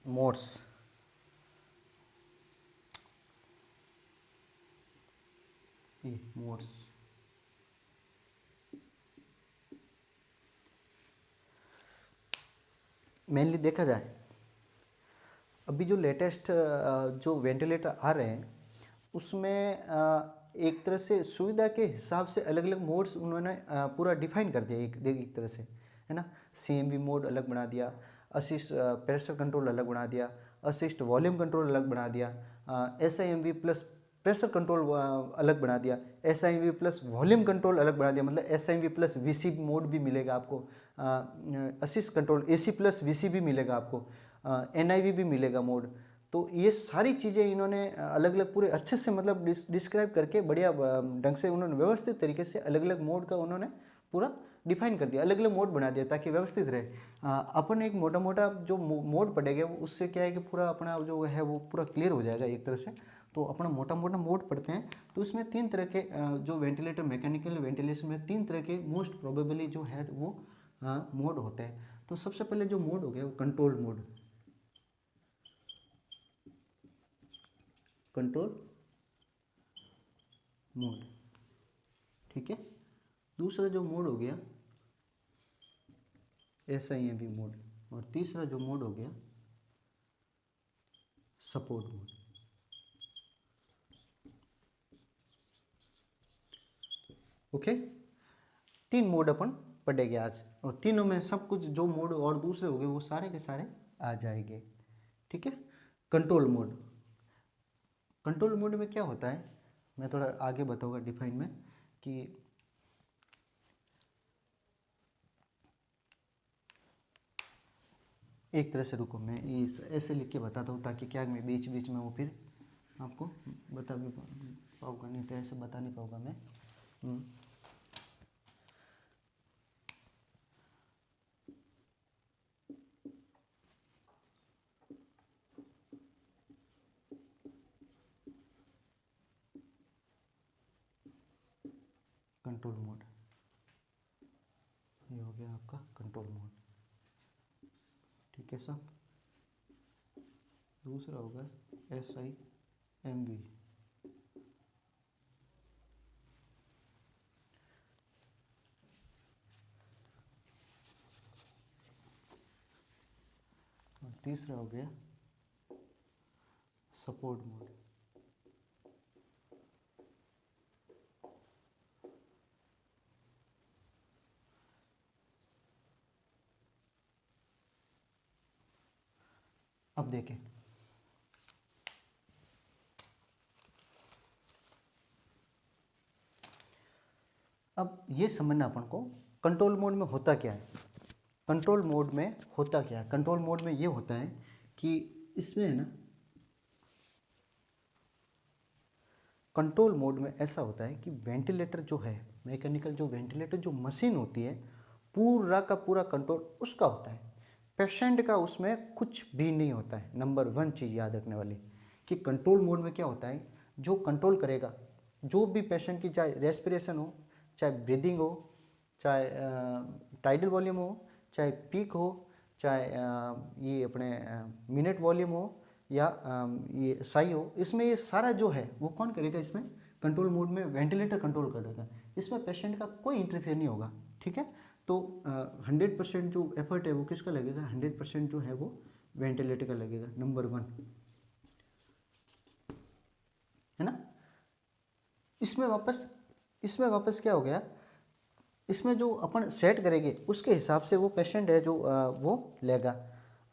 मोड्स। ये मोड्स मेनली देखा जाए, अभी जो लेटेस्ट जो वेंटिलेटर आ रहे हैं उसमें एक तरह से सुविधा के हिसाब से अलग अलग मोड्स उन्होंने पूरा डिफाइन कर दिया एक तरह से, है ना। CMV मोड अलग बना दिया, असिस्ट प्रेशर कंट्रोल अलग बना दिया, असिस्ट वॉल्यूम कंट्रोल अलग बना दिया, SIMV प्लस प्रेशर कंट्रोल अलग बना दिया, SIMV प्लस वॉल्यूम कंट्रोल अलग बना दिया, मतलब SIMV प्लस VC मोड भी मिलेगा आपको, assist control AC plus VC भी मिलेगा आपको, NIV भी मिलेगा मोड। तो ये सारी चीज़ें इन्होंने अलग अलग पूरे अच्छे से मतलब डिस्क्राइब करके बढ़िया ढंग से उन्होंने व्यवस्थित तरीके से अलग अलग मोड का उन्होंने पूरा डिफाइन कर दिया, अलग अलग मोड बना दिया ताकि व्यवस्थित रहे। अपन एक मोटा मोटा जो मोड पड़ेगा उससे क्या है कि पूरा अपना जो है वो पूरा क्लियर हो जाएगा एक तरह से। तो अपना मोटा मोटा मोड पढ़ते हैं तो इसमें 3 तरह के जो वेंटिलेटर मैकेनिकल वेंटिलेशन में 3 तरह के मोस्ट प्रोबेबली जो है वो मोड होते हैं। तो सबसे पहले जो मोड हो गया वो कंट्रोल मोड, कंट्रोल मोड, ठीक है। दूसरा जो मोड हो गया SIMV मोड, और तीसरा जो मोड हो गया सपोर्ट मोड। ओके, 3 मोड अपन पढ़ेंगे आज और तीनों में सब कुछ जो मोड और दूसरे हो गए वो सारे के सारे आ जाएंगे, ठीक है। कंट्रोल मोड, कंट्रोल मोड में क्या होता है मैं थोड़ा आगे बताऊंगा डिफाइन में कि एक तरह से रुको मैं इस ऐसे लिख के बताता हूँ ताकि क्या मैं बीच बीच में वो फिर आपको बता भी पाऊँगा, नहीं तो ऐसे बता नहीं पाऊँगा मैं। कंट्रोल मोड, ये हो गया आपका कंट्रोल मोड, ठीक है सर। दूसरा होगा SIMV। और तीसरा हो गया सपोर्ट मोड। अब देखें, अब ये समझना अपन को कंट्रोल मोड में होता क्या है। कंट्रोल मोड में होता क्या है? कंट्रोल मोड में ये होता है कि इसमें है ना, कंट्रोल मोड में ऐसा होता है कि वेंटिलेटर जो है, मैकेनिकल जो वेंटिलेटर जो मशीन होती है, पूरा का पूरा कंट्रोल उसका होता है। पेशेंट का उसमें कुछ भी नहीं होता है। नंबर 1 चीज़ याद रखने वाली कि कंट्रोल मोड में क्या होता है, जो कंट्रोल करेगा जो भी पेशेंट की, चाहे रेस्पिरेशन हो, चाहे ब्रीदिंग हो, चाहे टाइडल वॉल्यूम हो, चाहे पीक हो, चाहे ये अपने मिनट वॉल्यूम हो, या ये साई हो, इसमें ये सारा जो है वो कौन करेगा? इसमें कंट्रोल मोड में वेंटिलेटर कंट्रोल करेगा। इसमें पेशेंट का कोई इंटरफेयर नहीं होगा, ठीक है। तो 100% जो एफर्ट है वो किसका लगेगा? 100% जो है वो वेंटिलेटर का लगेगा, नंबर 1, है ना। इसमें वापस क्या हो गया, इसमें जो अपन सेट करेंगे उसके हिसाब से वो पेशेंट है जो वो लेगा।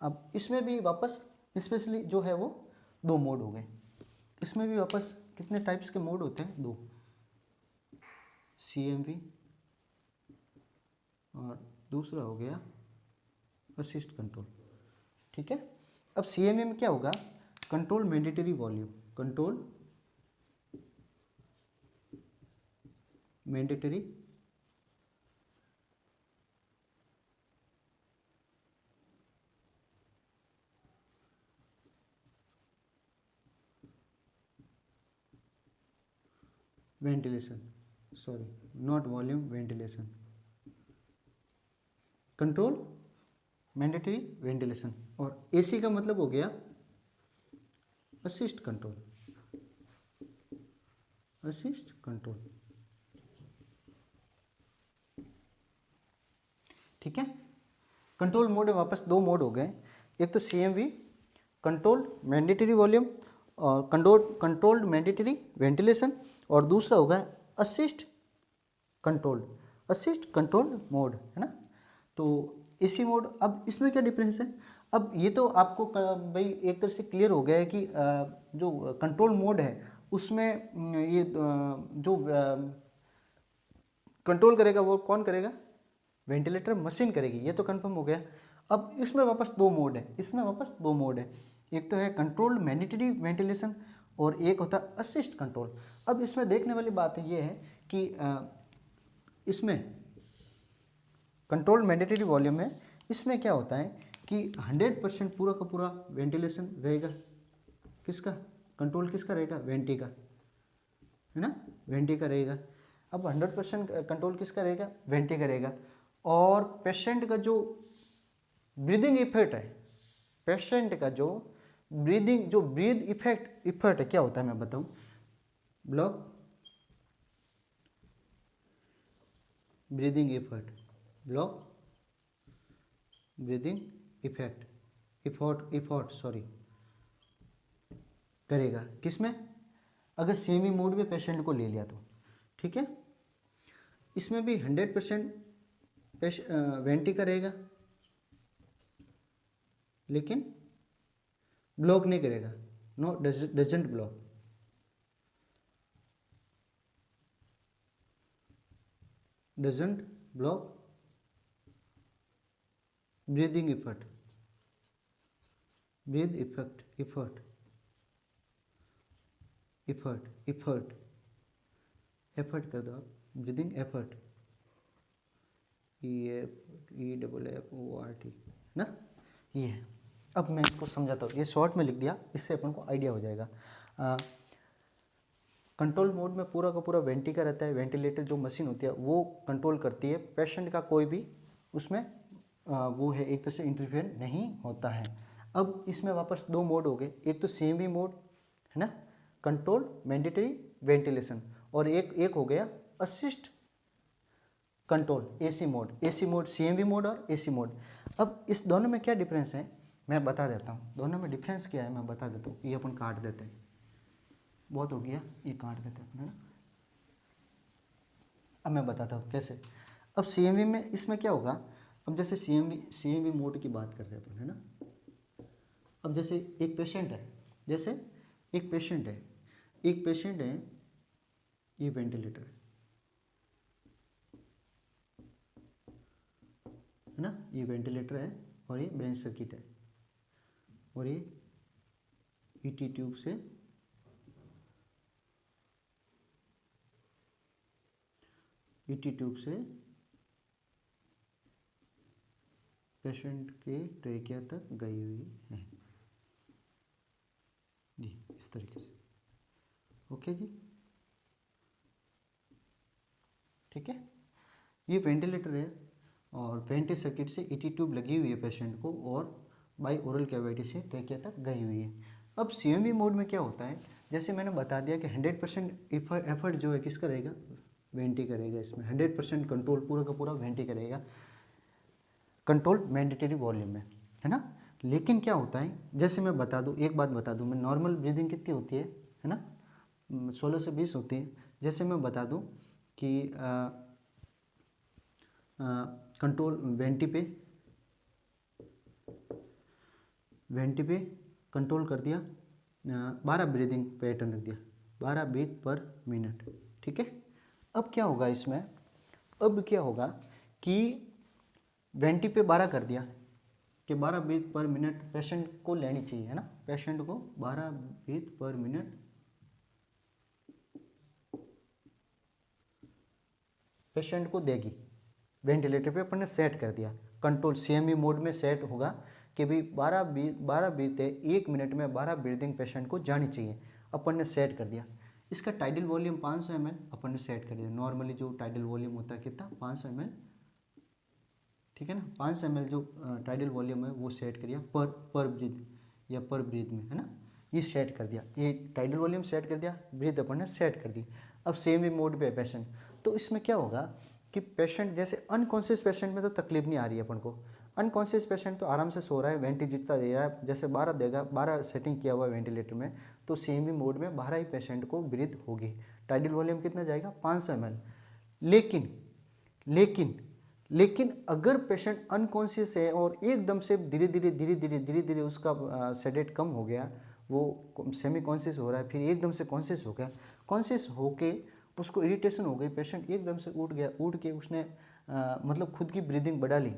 अब इसमें भी वापस स्पेशली जो है वो 2 मोड हो गए। इसमें भी वापस कितने टाइप्स के मोड होते हैं? 2, CMV और दूसरा हो गया असिस्ट कंट्रोल, ठीक है। अब CMV में क्या होगा? Control mandatory volume, control mandatory ventilation, sorry not volume, ventilation, control mandatory ventilation. और AC का मतलब हो गया असिस्ट कंट्रोल, असिस्ट कंट्रोल, ठीक है। कंट्रोल मोड में वापस 2 मोड हो गए। एक तो CMV कंट्रोल मैंडेटरी वॉल्यूम और कंट्रोल्ड मैंडेटरी वेंटिलेशन, और दूसरा होगा असिस्ट कंट्रोल मोड, है ना। तो AC मोड, अब इसमें क्या डिफरेंस है? अब ये तो आपको भाई एक तरह से क्लियर हो गया है कि जो कंट्रोल मोड है उसमें ये जो कंट्रोल करेगा वो कौन करेगा? वेंटिलेटर मशीन करेगी, ये तो कंफर्म हो गया। अब इसमें वापस 2 मोड है, एक तो है कंट्रोल्ड मैंडेटरी वेंटिलेशन और एक होता है असिस्ट कंट्रोल। अब इसमें देखने वाली बात ये है कि इसमें कंट्रोल्ड मैंडेटरी वॉल्यूम में इसमें क्या होता है कि 100% पूरा का पूरा वेंटिलेशन रहेगा। किसका कंट्रोल? किसका रहेगा? वेंटी का, है ना, वेंटी का रहेगा। अब 100% कंट्रोल किसका रहेगा? वेंटी का रहेगा। और पेशेंट का जो ब्रीदिंग इफेक्ट है, पेशेंट का जो ब्रीद इफेक्ट है, क्या होता है मैं बताऊं? ब्लॉक ब्रीदिंग इफेक्ट सॉरी करेगा किसमें? अगर सेमी मोड में पेशेंट को ले लिया तो, ठीक है। इसमें भी 100% वेंटी का रहेगा, लेकिन ब्लॉक नहीं करेगा, no doesn't block, breathing effort कर दो आप, ब्रीदिंग एफर्ट, EFERT ना, ये है। अब मैं इसको समझाता हूँ, ये शॉर्ट में लिख दिया, इससे अपन को आइडिया हो जाएगा। कंट्रोल मोड में पूरा का पूरा वेंटी का रहता है, वेंटिलेटर जो मशीन होती है वो कंट्रोल करती है, पेशेंट का कोई भी उसमें वो है एक तरह से इंटरफेयर नहीं होता है। अब इसमें वापस दो मोड हो गए, एक तो CMV मोड है ना, कंट्रोल मैंडेटरी वेंटिलेशन, और एक हो गया assist control AC mode. AC mode CMV mode और AC मोड। अब इस दोनों में क्या डिफरेंस है मैं बता देता हूँ। दोनों में डिफरेंस क्या है मैं बता देता हूँ। ये अपन काट देते हैं, बहुत हो गया, ये काट देते हैं अपन, है ना। अब मैं बताता हूँ कैसे। अब CMV में इसमें क्या होगा, अब जैसे CMV मोड की बात कर रहे हैं अपन, है ना। अब जैसे एक पेशेंट है, जैसे एक पेशेंट है, ये वेंटिलेटर है ना, ये वेंटिलेटर है और ये बेंच सर्किट है, और ये ET ट्यूब से पेशेंट के ट्रेकिया तक गई हुई है जी, इस तरीके से। ओके जी, ठीक है। ये वेंटिलेटर है और वेंटिलेटर सर्किट से ET ट्यूब लगी हुई है पेशेंट को, और बाई ओरल कैविटी से ट्रेकिया तक गई हुई है। अब CMV मोड में क्या होता है, जैसे मैंने बता दिया कि 100% एफर्ट जो है किसका रहेगा, वेंटी करेगा। इसमें 100% कंट्रोल पूरा का पूरा वेंटी करेगा, कंट्रोल मैंडेटरी वॉल्यूम में, है ना। लेकिन क्या होता है, जैसे मैं बता दूं, एक बात बता दूं मैं, नॉर्मल ब्रीदिंग कितनी होती है ना, 16 से 20 होती है। जैसे मैं बता दूं कि कंट्रोल वेंटी पे कंट्रोल कर दिया, 12 ब्रीदिंग पैटर्न रख दिया, 12 बीट पर मिनट, ठीक है। अब क्या होगा इसमें, अब क्या होगा कि वेंटी पे 12 कर दिया कि 12 बीट पर मिनट पेशेंट को लेनी चाहिए, है ना। पेशेंट को 12 बीट पर मिनट पेशेंट को देगी। वेंटिलेटर पे अपन ने सेट कर दिया, कंट्रोल CMV मोड में सेट होगा कि भाई 12 बीते 1 मिनट में 12 ब्रीदिंग पेशेंट को जानी चाहिए, अपन ने सेट कर दिया। इसका टाइडल वॉल्यूम 500 ml अपन ने सेट कर दिया। नॉर्मली जो टाइडल वॉल्यूम होता है कितना, 500 ml, ठीक है ना। 500 ml जो टाइडल वॉल्यूम है वो सेट करिए पर ब्रीथ या पर ब्रीथ में, है ना। ये सेट कर दिया, ये टाइडल वॉल्यूम सेट कर दिया, ब्रीथ अपन ने सेट कर दी। अब CMV मोड पे है पेशेंट, तो इसमें क्या होगा कि पेशेंट जैसे अनकॉन्शियस पेशेंट में तो तकलीफ नहीं आ रही है अपन को, अनकॉन्शियस पेशेंट तो आराम से सो रहा है, वेंटी जितना दे रहा है, जैसे 12 देगा, 12 सेटिंग किया हुआ है वेंटिलेटर में, तो CMV मोड में 12 ही पेशेंट को ब्रीथ होगी। टाइडल वॉल्यूम कितना जाएगा, 500 ml। लेकिन लेकिन लेकिन अगर पेशेंट अनकॉन्शियस है और एकदम से धीरे धीरे उसका सेडेट कम हो गया, वो सेमी कॉन्शियस हो रहा है, फिर एकदम से कॉन्शियस हो गया, कॉन्शियस होके उसको इरिटेशन हो गई, पेशेंट एकदम से उठ गया, उठ के उसने मतलब खुद की ब्रीदिंग बढ़ा ली।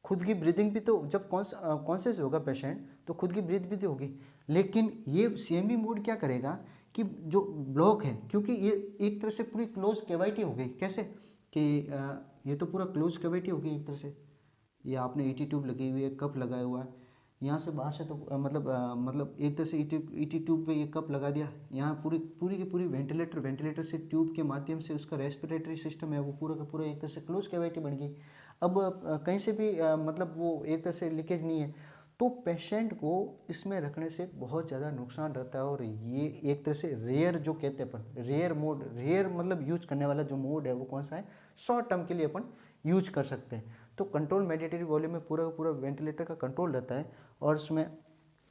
खुद की ब्रीदिंग भी तो जब कॉन्शियस होगा पेशेंट तो खुद की ब्रीथ भी तो होगी। लेकिन ये CMV मोड क्या करेगा कि जो ब्लॉक है, क्योंकि ये एक तरह से पूरी क्लोज कैविटी हो गई, कैसे कि ये तो पूरा क्लोज कैविटी हो गई एक तरह से। ये आपने ET ट्यूब लगी हुई है, कप लगाया हुआ है, यहाँ से बाहर से तो मतलब एक तरह से ET ट्यूब पे ये कप लगा दिया, यहाँ पूरी की पूरी वेंटिलेटर से ट्यूब के माध्यम से उसका रेस्पिरेटरी सिस्टम है वो पूरा का पूरा एक तरह से क्लोज कैविटी बन गई। अब कहीं से भी मतलब वो एक तरह से लीकेज नहीं है, तो पेशेंट को इसमें रखने से बहुत ज़्यादा नुकसान रहता है। और ये एक तरह से रेयर जो कहते हैं अपन, रेयर मोड, रेयर मतलब यूज करने वाला जो मोड है वो कौन सा है, शॉर्ट टर्म के लिए अपन यूज कर सकते हैं। तो कंट्रोल मैंडेटरी वॉल्यूम में पूरा का पूरा वेंटिलेटर का कंट्रोल रहता है, और उसमें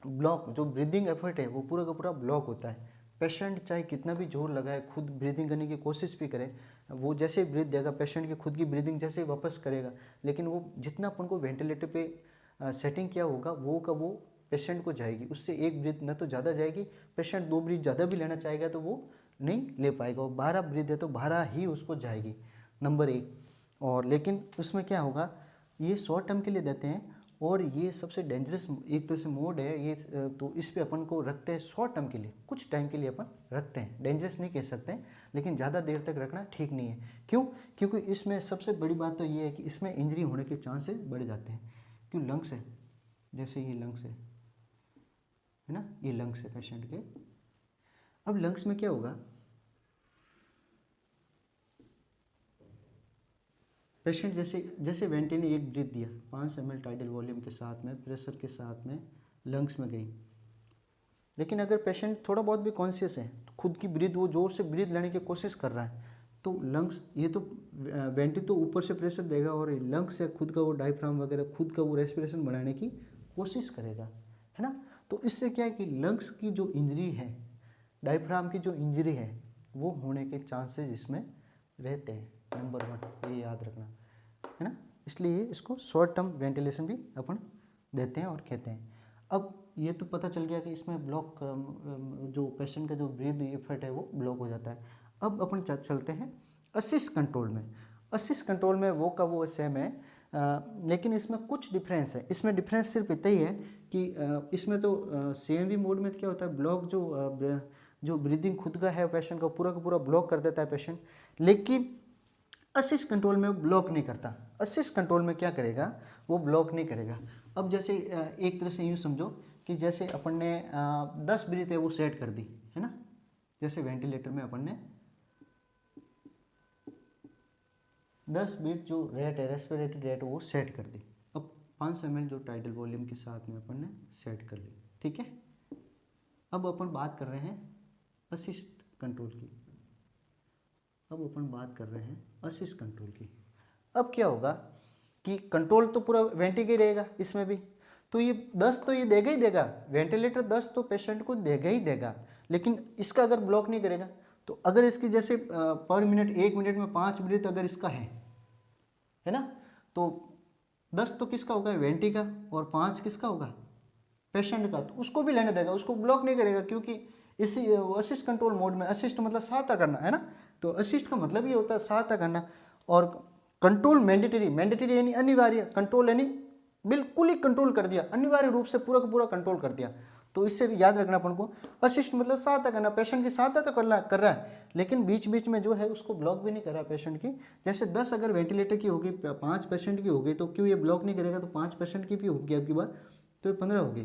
ब्लॉक जो ब्रीदिंग एफर्ट है वो पूरा का पूरा ब्लॉक होता है। पेशेंट चाहे कितना भी जोर लगाए, खुद ब्रीदिंग करने की कोशिश भी करे, वो जैसे ही ब्रीथ देगा पेशेंट की खुद की ब्रीदिंग जैसे ही वापस करेगा, लेकिन वो जितना अपन को वेंटिलेटर पे सेटिंग किया होगा वो का वो पेशेंट को जाएगी, उससे एक ब्रीथ ना तो ज़्यादा जाएगी, पेशेंट 2 ब्रीथ ज़्यादा भी लेना चाहेगा तो वो नहीं ले पाएगा, वो 12 ब्रीथ है तो 12 ही उसको जाएगी, नंबर 1। और लेकिन उसमें क्या होगा, ये शॉर्ट टर्म के लिए देते हैं, और ये सबसे डेंजरस एक तरह से मोड है ये, तो इस पे अपन को रखते हैं शॉर्ट टर्म के लिए, कुछ टाइम के लिए अपन रखते हैं, डेंजरस नहीं कह सकते हैं, लेकिन ज़्यादा देर तक रखना ठीक नहीं है। क्यों, क्योंकि इसमें सबसे बड़ी बात तो ये है कि इसमें इंजरी होने के चांसेस बढ़ जाते हैं। क्यों, लंग्स है, जैसे ये लंग्स है ना, ये लंग्स है पेशेंट के। अब लंग्स में क्या होगा, पेशेंट जैसे जैसे वेंटी ने एक ब्रीथ दिया 500 ml टाइडल वॉल्यूम के साथ में, प्रेशर के साथ में, लंग्स में गई। लेकिन अगर पेशेंट थोड़ा बहुत भी कॉन्शियस है, तो खुद की ब्रीथ, वो जोर से ब्रीथ लेने की कोशिश कर रहा है, तो लंग्स, ये तो वेंटी तो ऊपर से प्रेशर देगा और लंग्स से खुद का वो डायफ्राम वगैरह खुद का वो रेस्पिरेशन बढ़ाने की कोशिश करेगा, है ना। तो इससे क्या है कि लंग्स की जो इंजरी है, डायफ्राम की जो इंजरी है, वो होने के चांसेस इसमें रहते हैं। नंबर 1 ये याद रखना, है ना। इसलिए इसको शॉर्ट टर्म वेंटिलेशन भी अपन देते हैं और कहते हैं। अब ये तो पता चल गया कि इसमें ब्लॉक, जो पेशेंट का जो ब्रीथ इफेक्ट है वो ब्लॉक हो जाता है। अब अपन चलते हैं असिस्ट कंट्रोल में। असिस्ट कंट्रोल में वो का वो सेम है, लेकिन इसमें कुछ डिफरेंस है। इसमें डिफरेंस सिर्फ इतना ही है कि इसमें तो CMV मोड में क्या होता है, ब्लॉक जो ब्रीदिंग खुद का है पेशेंट का पूरा ब्लॉक कर देता है पेशेंट, लेकिन असिस्ट कंट्रोल में ब्लॉक नहीं करता। असिस्ट कंट्रोल में क्या करेगा, वो ब्लॉक नहीं करेगा। अब जैसे एक तरह से यूँ समझो कि जैसे अपन ने 10 ब्रीथ है वो सेट कर दी, है ना। जैसे वेंटिलेटर में अपन ने 10 ब्रीथ जो रेट है, रेस्पिरेटरी रेट, वो सेट कर दी। अब 500 ml जो टाइडल वॉल्यूम के साथ में अपन ने सेट कर ली, ठीक है। अब अपन बात कर रहे हैं असिस्ट कंट्रोल की। असिस्ट कंट्रोल की। अब क्या होगा कि कंट्रोल तो पूरा वेंटी का ही रहेगा इसमें भी, तो ये 10 तो ये देगा ही देगा, वेंटिलेटर 10 तो पेशेंट को देगा ही देगा। लेकिन इसका अगर ब्लॉक नहीं करेगा, तो अगर इसकी जैसे पर मिनट 1 मिनट में 5 ब्रीथ अगर इसका है ना, तो 10 तो किसका होगा, वेंटी का, और 5 किसका होगा, पेशेंट का। तो उसको भी लेने देगा, उसको ब्लॉक नहीं करेगा, क्योंकि इसी असिस्ट कंट्रोल मोड में, असिस्ट मतलब सहायता करना, है ना। तो असिस्ट का मतलब ये होता है सहायता करना, और कंट्रोल मैंडेटरी यानी अनिवार्य, कंट्रोल यानी बिल्कुल ही कंट्रोल कर दिया, अनिवार्य रूप से पूरा का पूरा कंट्रोल कर दिया। तो इससे याद रखना अपन को, असिस्ट मतलब सहायता करना, पेशेंट की सहायता तो कर रहा है, लेकिन बीच बीच में जो है उसको ब्लॉक भी नहीं कर रहा पेशेंट की। जैसे 10 अगर वेंटिलेटर की होगी, 5 पेशेंट की होगी, तो क्यों ये ब्लॉक नहीं करेगा, तो 5 पेशेंट की भी होगी आपकी बात, तो ये 15 होगी,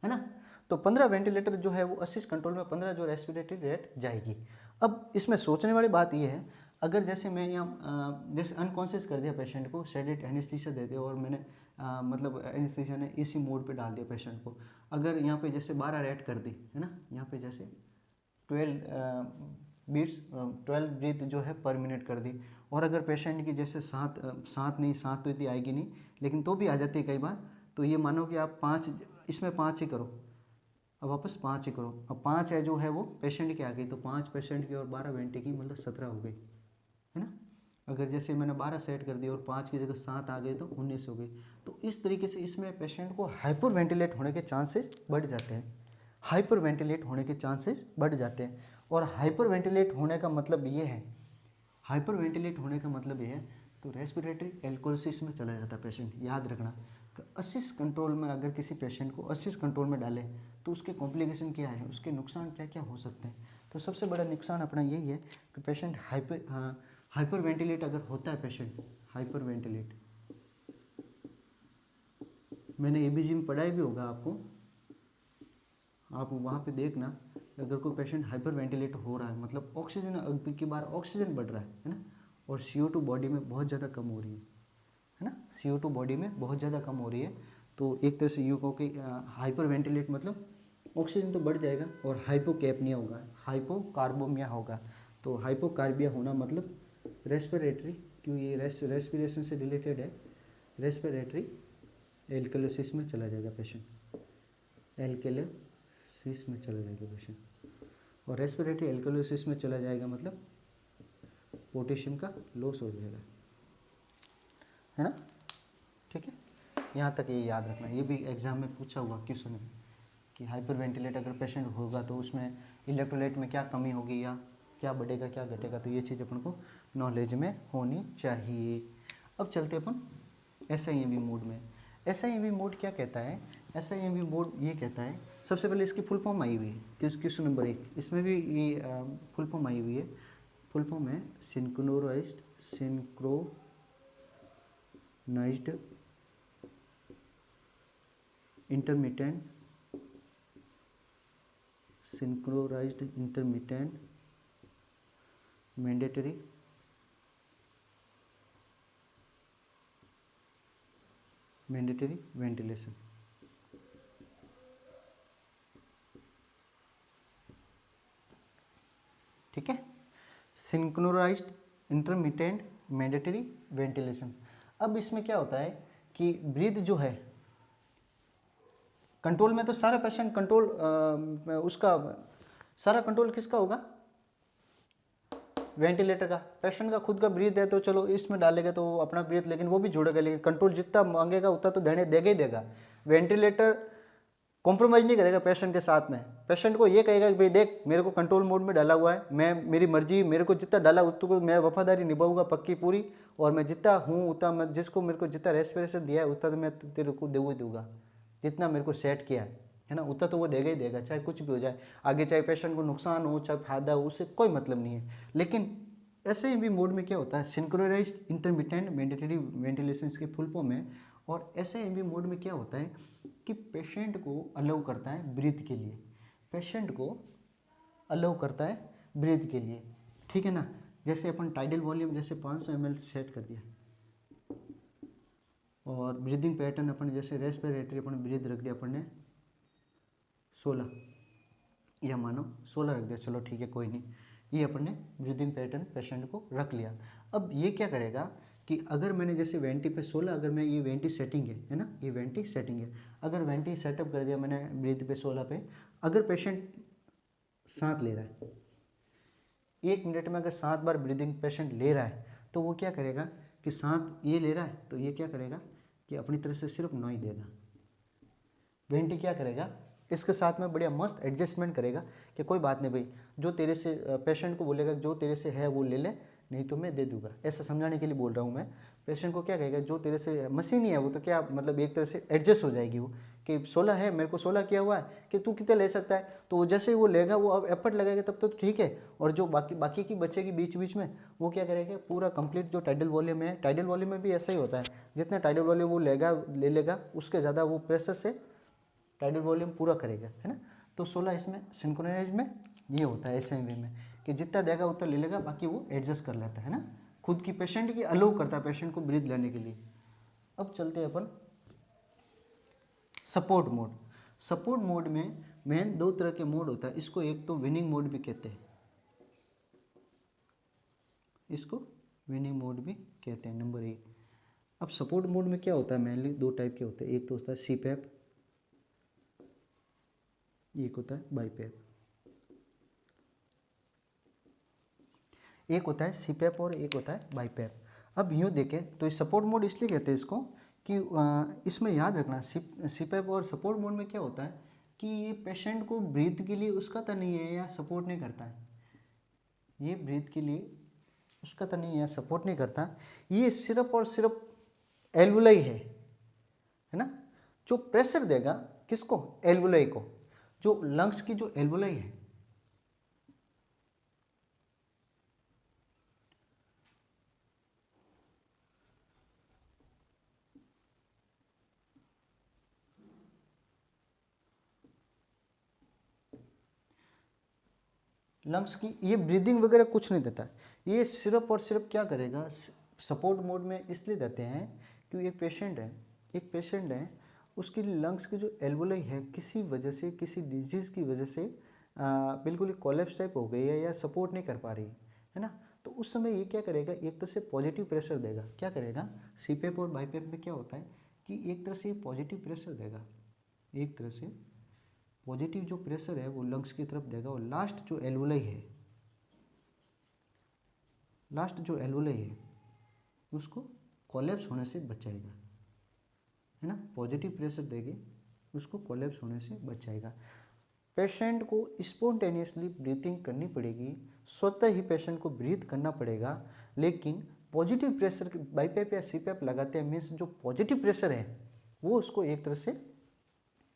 है ना। तो 15 वेंटिलेटर जो है वो असिस्ट कंट्रोल में 15 जो रेस्पिरेटरी रेट जाएगी। अब इसमें सोचने वाली बात ये है, अगर जैसे मैं यहाँ जैसे अनकॉन्शियस कर दिया पेशेंट को, सेडेट एनेस्थीसिया दे दिया, और मैंने मतलब एनेस्थीसिया ने AC मोड पे डाल दिया पेशेंट को, अगर यहाँ पे जैसे 12 रेट कर दी, है ना, यहाँ पे जैसे 12 ब्रीथ जो है पर मिनट कर दी, और अगर पेशेंट की जैसे सात तो इतनी आएगी नहीं, लेकिन तो भी आ जाती है कई बार, तो ये मानो कि आप 5, इसमें 5 ही करो, अब वापस 5 ही करो, अब 5 है जो है वो पेशेंट की आ गई, तो 5 पेशेंट की और 12 वेंटी की, मतलब 17 हो गई, है ना। अगर जैसे मैंने 12 सेट कर दी और 5 की जगह 7 आ गए, तो 19 हो गई। तो इस तरीके से इसमें पेशेंट को हाइपर वेंटिलेट होने के चांसेस बढ़ जाते हैं, हाइपर वेंटिलेट होने के चांसेस बढ़ जाते हैं। और हाइपर वेंटिलेट होने का मतलब ये है, हाइपर वेंटिलेट होने का मतलब ये है, तो रेस्पिरेटरी एल्कोलिसिस में चला जाता है पेशेंट, याद रखना। तो असिस्ट कंट्रोल में अगर किसी पेशेंट को असिस्ट कंट्रोल में डालें, तो उसके कॉम्प्लिकेशन क्या है, उसके नुकसान क्या क्या हो सकते हैं। तो सबसे बड़ा नुकसान अपना यही है कि पेशेंट हाइपर वेंटिलेट अगर होता है पेशेंट, हाइपर वेंटिलेट, मैंने ABG में पढ़ाई भी होगा आपको, आप वहाँ पे देखना, अगर कोई पेशेंट हाइपर वेंटिलेट हो रहा है, मतलब ऑक्सीजन की बार ऑक्सीजन बढ़ रहा है ना, और CO2 बॉडी में बहुत ज़्यादा कम हो रही है ना, CO2 बॉडी में बहुत ज़्यादा कम हो रही है, तो एक तरह से यूँ कहो कि हाइपर वेंटिलेट मतलब ऑक्सीजन तो बढ़ जाएगा और हाइपोकैपनिया होगा, हाइपोकार्बोमिया होगा। तो हाइपोकार्बिया होना मतलब रेस्पिरेटरी, क्यों ये रेस्पिरेशन से रिलेटेड है, रेस्पिरेटरी एल्कोलिसिस में चला जाएगा पेशेंट, एल्कोलिसिस में चला जाएगा पेशेंट, और रेस्पिरेटरी एल्कोलिसिस में चला जाएगा मतलब पोटेशियम का लॉस हो जाएगा, है ना, ठीक है। यहाँ तक ये याद रखना, ये भी एग्जाम में पूछा हुआ क्वेश्चन है कि हाइपर वेंटिलेट अगर पेशेंट होगा तो उसमें इलेक्ट्रोलाइट में क्या कमी होगी या क्या बढ़ेगा क्या घटेगा, तो ये चीज़ अपन को नॉलेज में होनी चाहिए। अब चलते अपन SIMV मोड में। SIMV मोड क्या कहता है, SIMV मोड ये कहता है, सबसे पहले इसकी फुल फॉर्म आई हुई है, क्वेश्चन नंबर 1, इसमें भी ये फुल फॉर्म आई हुई है। फुल फॉर्म है synchronised intermittent mandatory ventilation. Synchronised intermittent mandatory ventilation. अब इसमें क्या होता है कि ब्रीथ जो है कंट्रोल में, तो सारा पेशेंट कंट्रोल उसका सारा कंट्रोल किसका होगा, वेंटिलेटर का। पेशेंट का खुद का ब्रीथ है तो चलो इसमें डालेगा तो वो अपना ब्रीथ, लेकिन वो भी जुड़ेगा, लेकिन कंट्रोल जितना मांगेगा उतना तो देने देगा ही देगा। वेंटिलेटर कॉम्प्रोमाइज़ नहीं करेगा पेशेंट के साथ में। पेशेंट को ये कहेगा कि भाई देख मेरे को कंट्रोल मोड में डाला हुआ है, मैं मेरी मर्जी, मेरे को जितना डाला उतना को मैं वफादारी निभाऊंगा पक्की पूरी, और मैं जितना हूँ उतना, मैं जिसको मेरे को जितना रेस्पिरेशन दिया है उतना तो मैं तेरे को दूँ ही दूंगा, जितना मेरे को सेट किया है ना, उतना तो वो देगा ही देगा, चाहे कुछ भी हो जाए आगे, चाहे पेशेंट को नुकसान हो चाहे फायदा हो, उससे कोई मतलब नहीं है। लेकिन ऐसे भी मोड में क्या होता है, सिंक्रोनाइज्ड इंटरमिटेंट मैंडेटरी वेंटिलेशन इसके फुल फॉर्म है। और ऐसे एमवी मोड में क्या होता है कि पेशेंट को अलाउ करता है ब्रीथ के लिए, पेशेंट को अलाउ करता है ब्रीथ के लिए, ठीक है ना। जैसे अपन टाइडल वॉल्यूम जैसे 500 ml सेट कर दिया, और ब्रीदिंग पैटर्न अपन जैसे रेस्पिरेटरी अपन ब्रीथ रख दिया अपन ने 16, या मानो 16 रख दिया, चलो ठीक है कोई नहीं, ये अपन ने ब्रीदिंग पैटर्न पेशेंट को रख लिया। अब ये क्या करेगा कि अगर मैंने जैसे वेंटी पे 16, अगर मैं ये वेंटी सेटिंग है ना, ये वेंटी सेटिंग है, अगर वेंटी सेटअप कर दिया मैंने ब्रीथ पे 16 पे, अगर पेशेंट सांस ले रहा है 1 मिनट में, अगर 7 बार ब्रीदिंग पेशेंट ले रहा है तो वो क्या करेगा कि सांस ये ले रहा है तो ये क्या करेगा कि अपनी तरफ से सिर्फ नॉइज देगा। वेंटी क्या करेगा, इसके साथ में बढ़िया मस्त एडजस्टमेंट करेगा कि कोई बात नहीं भाई, जो तेरे से पेशेंट को बोलेगा जो तेरे से है वो ले ले, नहीं तो मैं दे दूंगा, ऐसा समझाने के लिए बोल रहा हूँ मैं। पेशेंट को क्या कहेगा, जो तेरे से मशीन ही है वो तो क्या मतलब एक तरह से एडजस्ट हो जाएगी वो, कि 16 है मेरे को 16 किया हुआ है कि तू कितने ले सकता है, तो जैसे ही वो लेगा वो अब एफर्ट लगाएगा तब तो ठीक है। और जो बाकी की बचेगी बीच बीच में वो क्या करेगा, पूरा कंप्लीट जो टाइडल वॉल्यूम है, टाइडल वॉल्यूम में भी ऐसा ही होता है, जितना टाइडल वॉल्यूम वो ले लेगा उसके ज़्यादा वो प्रेशर से टाइडल वॉल्यूम पूरा करेगा, है ना। तो 16 इसमें सिंक्रोनाइज में ये होता है एसएमवी में, कि जितना देगा उतना ले लेगा, बाकी वो एडजस्ट कर लेता है ना, खुद की पेशेंट की अलाउ करता है पेशेंट को ब्रीथ लेने के लिए। अब चलते हैं अपन सपोर्ट मोड। सपोर्ट मोड में मेन 2 तरह के मोड होता है, इसको एक तो विनिंग मोड भी कहते हैं, इसको विनिंग मोड भी कहते हैं, नंबर 1। अब सपोर्ट मोड में क्या होता है, मेनली 2 टाइप के होते हैं, एक तो होता है सीपैप, एक होता है बाईपैप। एक होता है सीपैप और एक होता है बाईपैप। अब यूँ देखें तो सपोर्ट मोड इसलिए कहते हैं इसको कि इसमें याद रखना सीपैप और सपोर्ट मोड में क्या होता है कि ये पेशेंट को ब्रीथ के लिए उसका तो नहीं है या सपोर्ट नहीं करता है, ये ब्रीथ के लिए उसका तो नहीं है, सपोर्ट नहीं करता, ये सिर्फ और सिर्फ एल्वुलाई है ना, जो प्रेशर देगा किसको, एल्वुलाई को, जो लंग्स की जो एल्वुलाई है। लंग्स की ये ब्रीदिंग वगैरह कुछ नहीं देता, ये सिर्फ और सिर्फ क्या करेगा, सपोर्ट मोड में इसलिए देते हैं कि एक पेशेंट है उसकी लंग्स की जो एल्वुलाई है किसी वजह से, किसी डिजीज़ की वजह से बिल्कुल ही कोलैप्स टाइप हो गई है या सपोर्ट नहीं कर पा रही है ना, तो उस समय ये क्या करेगा, एक तरह से पॉजिटिव प्रेशर देगा। क्या करेगा, सीपैप और बाईपैप में क्या होता है कि एक तरह से पॉजिटिव प्रेशर देगा, एक तरह से पॉजिटिव जो प्रेशर है वो लंग्स की तरफ देगा, और लास्ट जो एल्वुलाई है उसको कोलैप्स होने से बचाएगा, है ना, पॉजिटिव प्रेशर देंगे उसको कोलैप्स होने से बचाएगा। पेशेंट को स्पॉन्टेनियसली ब्रीथिंग करनी पड़ेगी, स्वतः ही पेशेंट को ब्रीथ करना पड़ेगा, लेकिन पॉजिटिव प्रेशर बाईपैप या सीपैप लगाते हैं मीन्स जो पॉजिटिव प्रेशर है वो उसको एक तरह से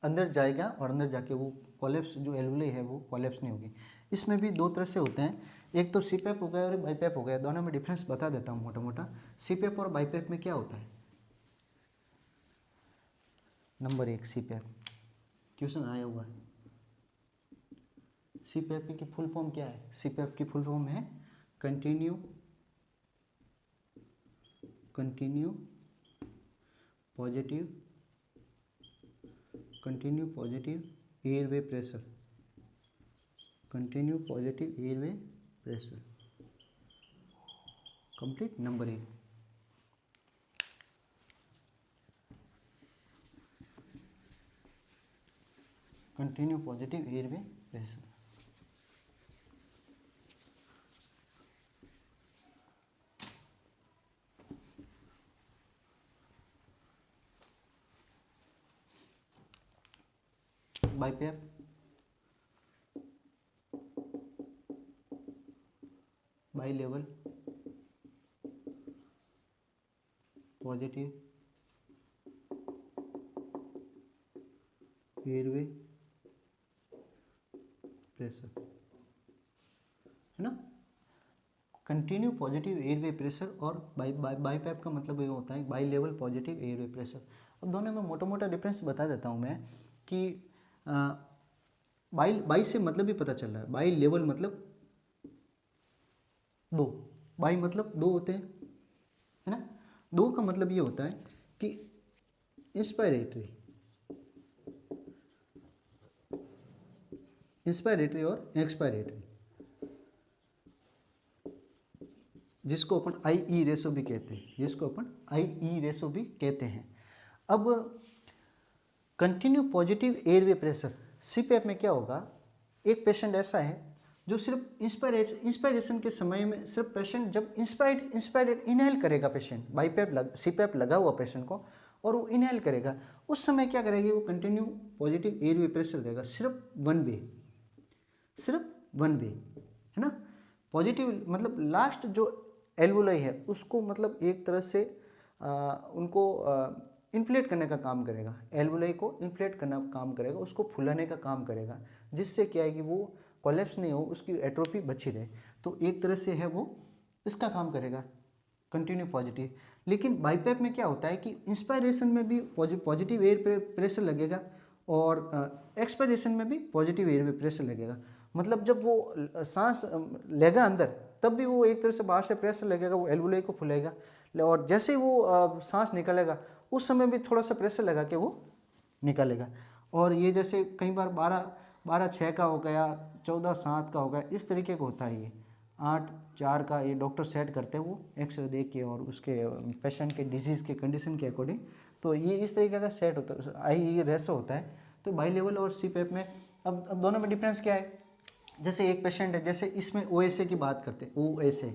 अंदर जाएगा, और अंदर जाके वो कोलैप्स जो एल्वुलाई है वो कोलैप्स नहीं होगी। इसमें भी 2 तरह से होते हैं, एक तो सीपैप हो गया और बाईपैप हो गया, दोनों में डिफरेंस बता देता हूँ मोटा मोटा। सीपैप और बाईपैप में क्या होता है, नंबर 1 सीपैप, क्वेश्चन आया हुआ है, सीपैप की फुल फॉर्म क्या है, सीपैप की फुल फॉर्म है continue positive airway pressure, complete numbering. Continue positive airway pressure. BiPAP, bi level positive airway pressure, है ना। कंटिन्यू पॉजिटिव एयरवे प्रेशर और बाईपैप का मतलब ये होता है bi level positive airway pressure. अब दोनों में मोटा मोटा डिफरेंस बता देता हूँ मैं कि बाई से मतलब भी पता चल रहा है। बाई लेवल मतलब दो, बाई मतलब दो होते हैं, है ना। दो का मतलब ये होता है कि इंस्पायरेटरी और एक्सपायरेटरी, जिसको अपन IE रेशो भी कहते हैं, अब continue positive airway pressure CPAP में क्या होगा, एक पेशेंट ऐसा है जो सिर्फ इंस्पायरेशन के समय में सिर्फ पेशेंट जब इंस्पायरेट इनहेल करेगा, पेशेंट CPAP लगा हुआ पेशेंट को और वो इनहेल करेगा, उस समय क्या करेगी, वो कंटिन्यू पॉजिटिव एयरवे प्रेशर देगा, सिर्फ वन वे, है ना। पॉजिटिव मतलब लास्ट जो एल्वुलाई है उसको मतलब एक तरह से उनको इन्फ्लेट करने का काम करेगा, एल्वुलाई को इन्फ्लेट करना काम करेगा, उसको फुलाने का काम करेगा, जिससे क्या है कि वो कोलैप्स नहीं हो, उसकी एट्रोफी बची रहे। तो एक तरह से है वो इसका काम करेगा कंटिन्यू पॉजिटिव। लेकिन बाईपैप में क्या होता है कि इंस्पायरेशन में भी पॉजिटिव एयर प्रेशर लगेगा और एक्सपायरेशन में भी पॉजिटिव एयर प्रेशर लगेगा। मतलब जब वो सांस लेगा अंदर तब भी वो एक तरह से बाहर से प्रेशर लगेगा, वो एल्वुलाई को फुलाएगा, और जैसे वो सांस निकलेगा उस समय भी थोड़ा सा प्रेशर लगा के वो निकालेगा। और ये जैसे कई बार 12-6 का हो गया, 14-7 का हो गया, इस तरीके का होता है। ये 8-4 का ये डॉक्टर सेट करते हैं वो एक्सरे देख के और उसके पेशेंट के डिजीज़ के कंडीशन के अकॉर्डिंग, तो ये इस तरीके का सेट होता है, ये रेशो होता है। तो बाई लेवल और CPAP में अब दोनों में डिफरेंस क्या है, जैसे एक पेशेंट है, जैसे इसमें OSA की बात करते हैं, OSA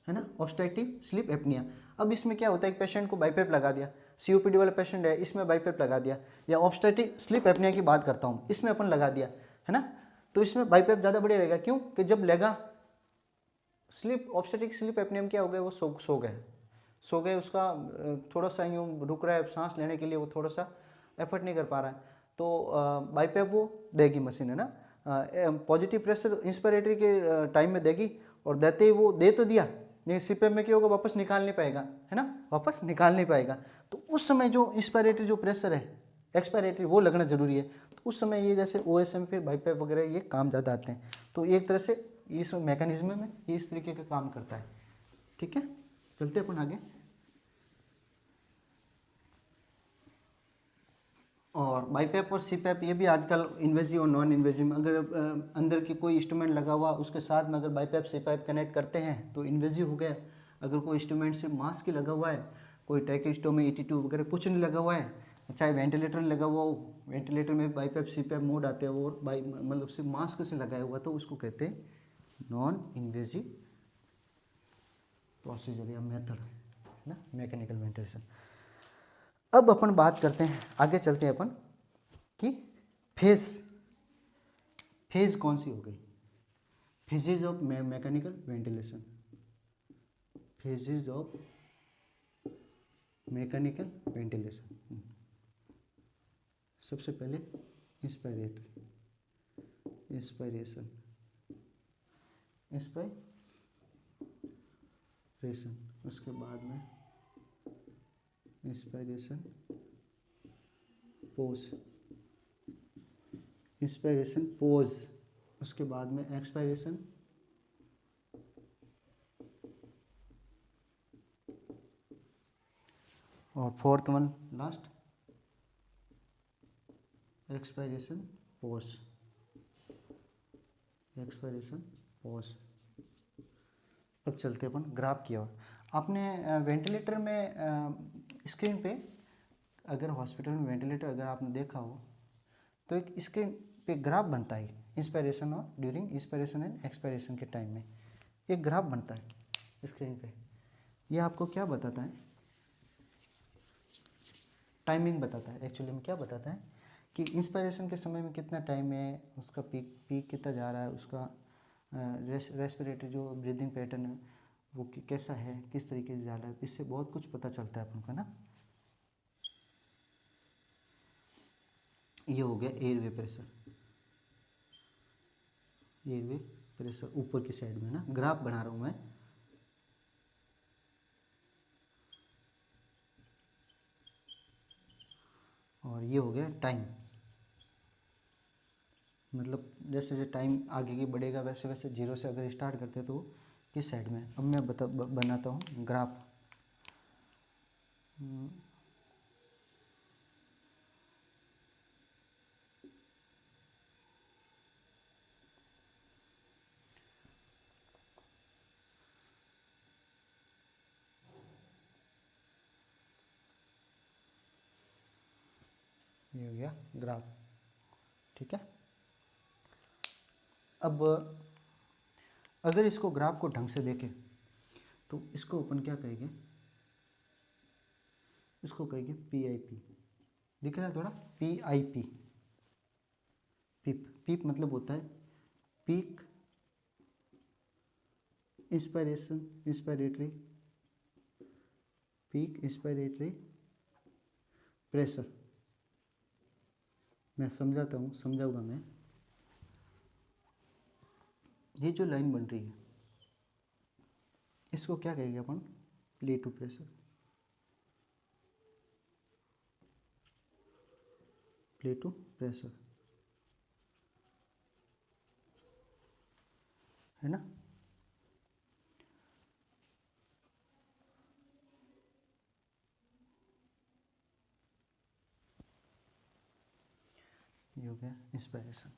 है ना, ऑब्स्ट्रक्टिव स्लीप एपनिया। अब इसमें क्या होता है, एक पेशेंट को बाईपैप लगा दिया, COPD वाला पेशेंट है, इसमें बाईपैप लगा दिया, या ऑब्स्ट्रक्टिव स्लीप एपनिया की बात करता हूँ, इसमें अपन लगा दिया, है ना। तो इसमें बाईपैप ज़्यादा बढ़िया रहेगा, क्यों कि जब लेगा ऑब्स्ट्रक्टिव स्लीप एपनिया में क्या हो गया, वो सो गए, उसका थोड़ा सा यूँ रुक रहा है सांस लेने के लिए, वो थोड़ा सा एफर्ट नहीं कर पा रहा है, तो बाईपैप वो देगी मशीन, है ना। पॉजिटिव प्रेशर इंस्पायरेटरी के टाइम में देगी, और देते ही वो दे तो दिया, नहीं CPAP में क्या होगा, वापस निकाल नहीं पाएगा, है ना, वापस निकाल नहीं पाएगा। तो उस समय जो इंस्पायरेटरी जो प्रेशर है, एक्सपायरेटरी, वो लगना जरूरी है। तो उस समय ये जैसे OSM फिर बाईपैप वगैरह ये काम ज़्यादा आते हैं। तो एक तरह से इस मैकेनिज्म में ये इस तरीके का काम करता है। ठीक है, चलते अपन आगे। और बाईपैप और CPAP ये भी आजकल इन्वेजिव और नॉन इन्वेजिव, अगर अंदर की कोई इंस्ट्रूमेंट लगा हुआ उसके साथ में अगर बाईपैप CPAP कनेक्ट करते हैं तो इन्वेजिव हो गया। अगर कोई इंस्ट्रूमेंट से मास्क लगा हुआ है, कोई ट्रैकियोस्टोमी ET2 वगैरह कुछ नहीं लगा हुआ है, चाहे वेंटिलेटर लगा हुआ हो, वेंटिलेटर में बाईपैप CPAP मोड आते हैं, वो मतलब सिर्फ मास्क से लगाया हुआ, तो उसको कहते हैं नॉन इन्वेजिव प्रोसीजर या मेथड, है ना, मैकेनिकल वेंटिलेशन। अब अपन बात करते हैं, आगे चलते हैं अपन कि फेज कौन सी हो गई, phases of mechanical ventilation, phases of mechanical ventilation. सबसे पहले इंस्पायरेशन, उसके बाद में इंस्पायरेशन पोज, उसके बाद में एक्सपायरेशन, और fourth one last expiration pose. अब चलते अपन ग्राफ की ओर। आपने वेंटिलेटर में स्क्रीन पे, अगर हॉस्पिटल में वेंटिलेटर अगर आपने देखा हो तो एक स्क्रीन पे ग्राफ बनता है इंस्पायरेशन और ड्यूरिंग इंस्पायरेशन एंड एक्सपायरेशन के टाइम में एक ग्राफ बनता है स्क्रीन पे। ये आपको क्या बताता है? टाइमिंग बताता है। एक्चुअली में क्या बताता है कि इंस्पायरेशन के समय में कितना टाइम है, उसका पीक कितना जा रहा है, उसका रेस्पिरेटरी जो ब्रीदिंग पैटर्न है वो कैसा है, किस तरीके से जा रहा है। इससे बहुत कुछ पता चलता है अपन को ना। ये हो गया एयरवे प्रेशर। एयरवे प्रेशर ऊपर की साइड में ना ग्राफ बना रहा हूँ मैं। और ये हो गया टाइम, मतलब जैसे जैसे टाइम आगे की बढ़ेगा वैसे वैसे जीरो से अगर स्टार्ट करते तो किस साइड में। अब मैं बनाता हूँ ग्राफ। ये हो गया ग्राफ, ठीक है। अब अगर इसको ग्राफ को ढंग से देखें तो इसको अपन क्या कहेंगे, इसको कहेंगे PIP। दिख रहा है थोड़ा, PIP, पीप। पीप मतलब होता है peak inspiration, inspiratory, peak inspiratory pressure. मैं समझाता हूँ, समझाऊंगा मैं। ये जो लाइन बन रही है इसको क्या कहेंगे अपन, प्लेटो प्रेशर। प्लेटो प्रेशर है ना। ये हो गया इंस्पायरेशन।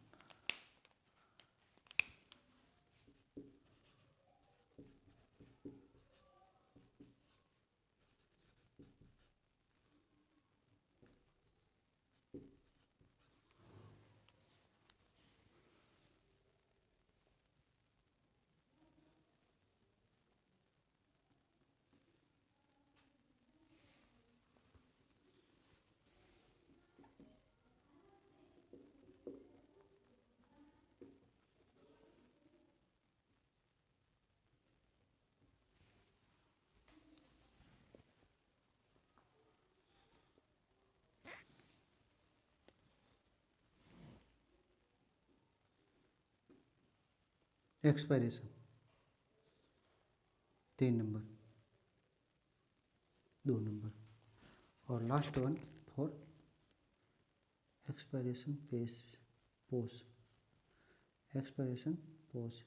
एक्सपायरेशन 3 नंबर, 2 नंबर, और last one for expiration pace pause, expiration pause,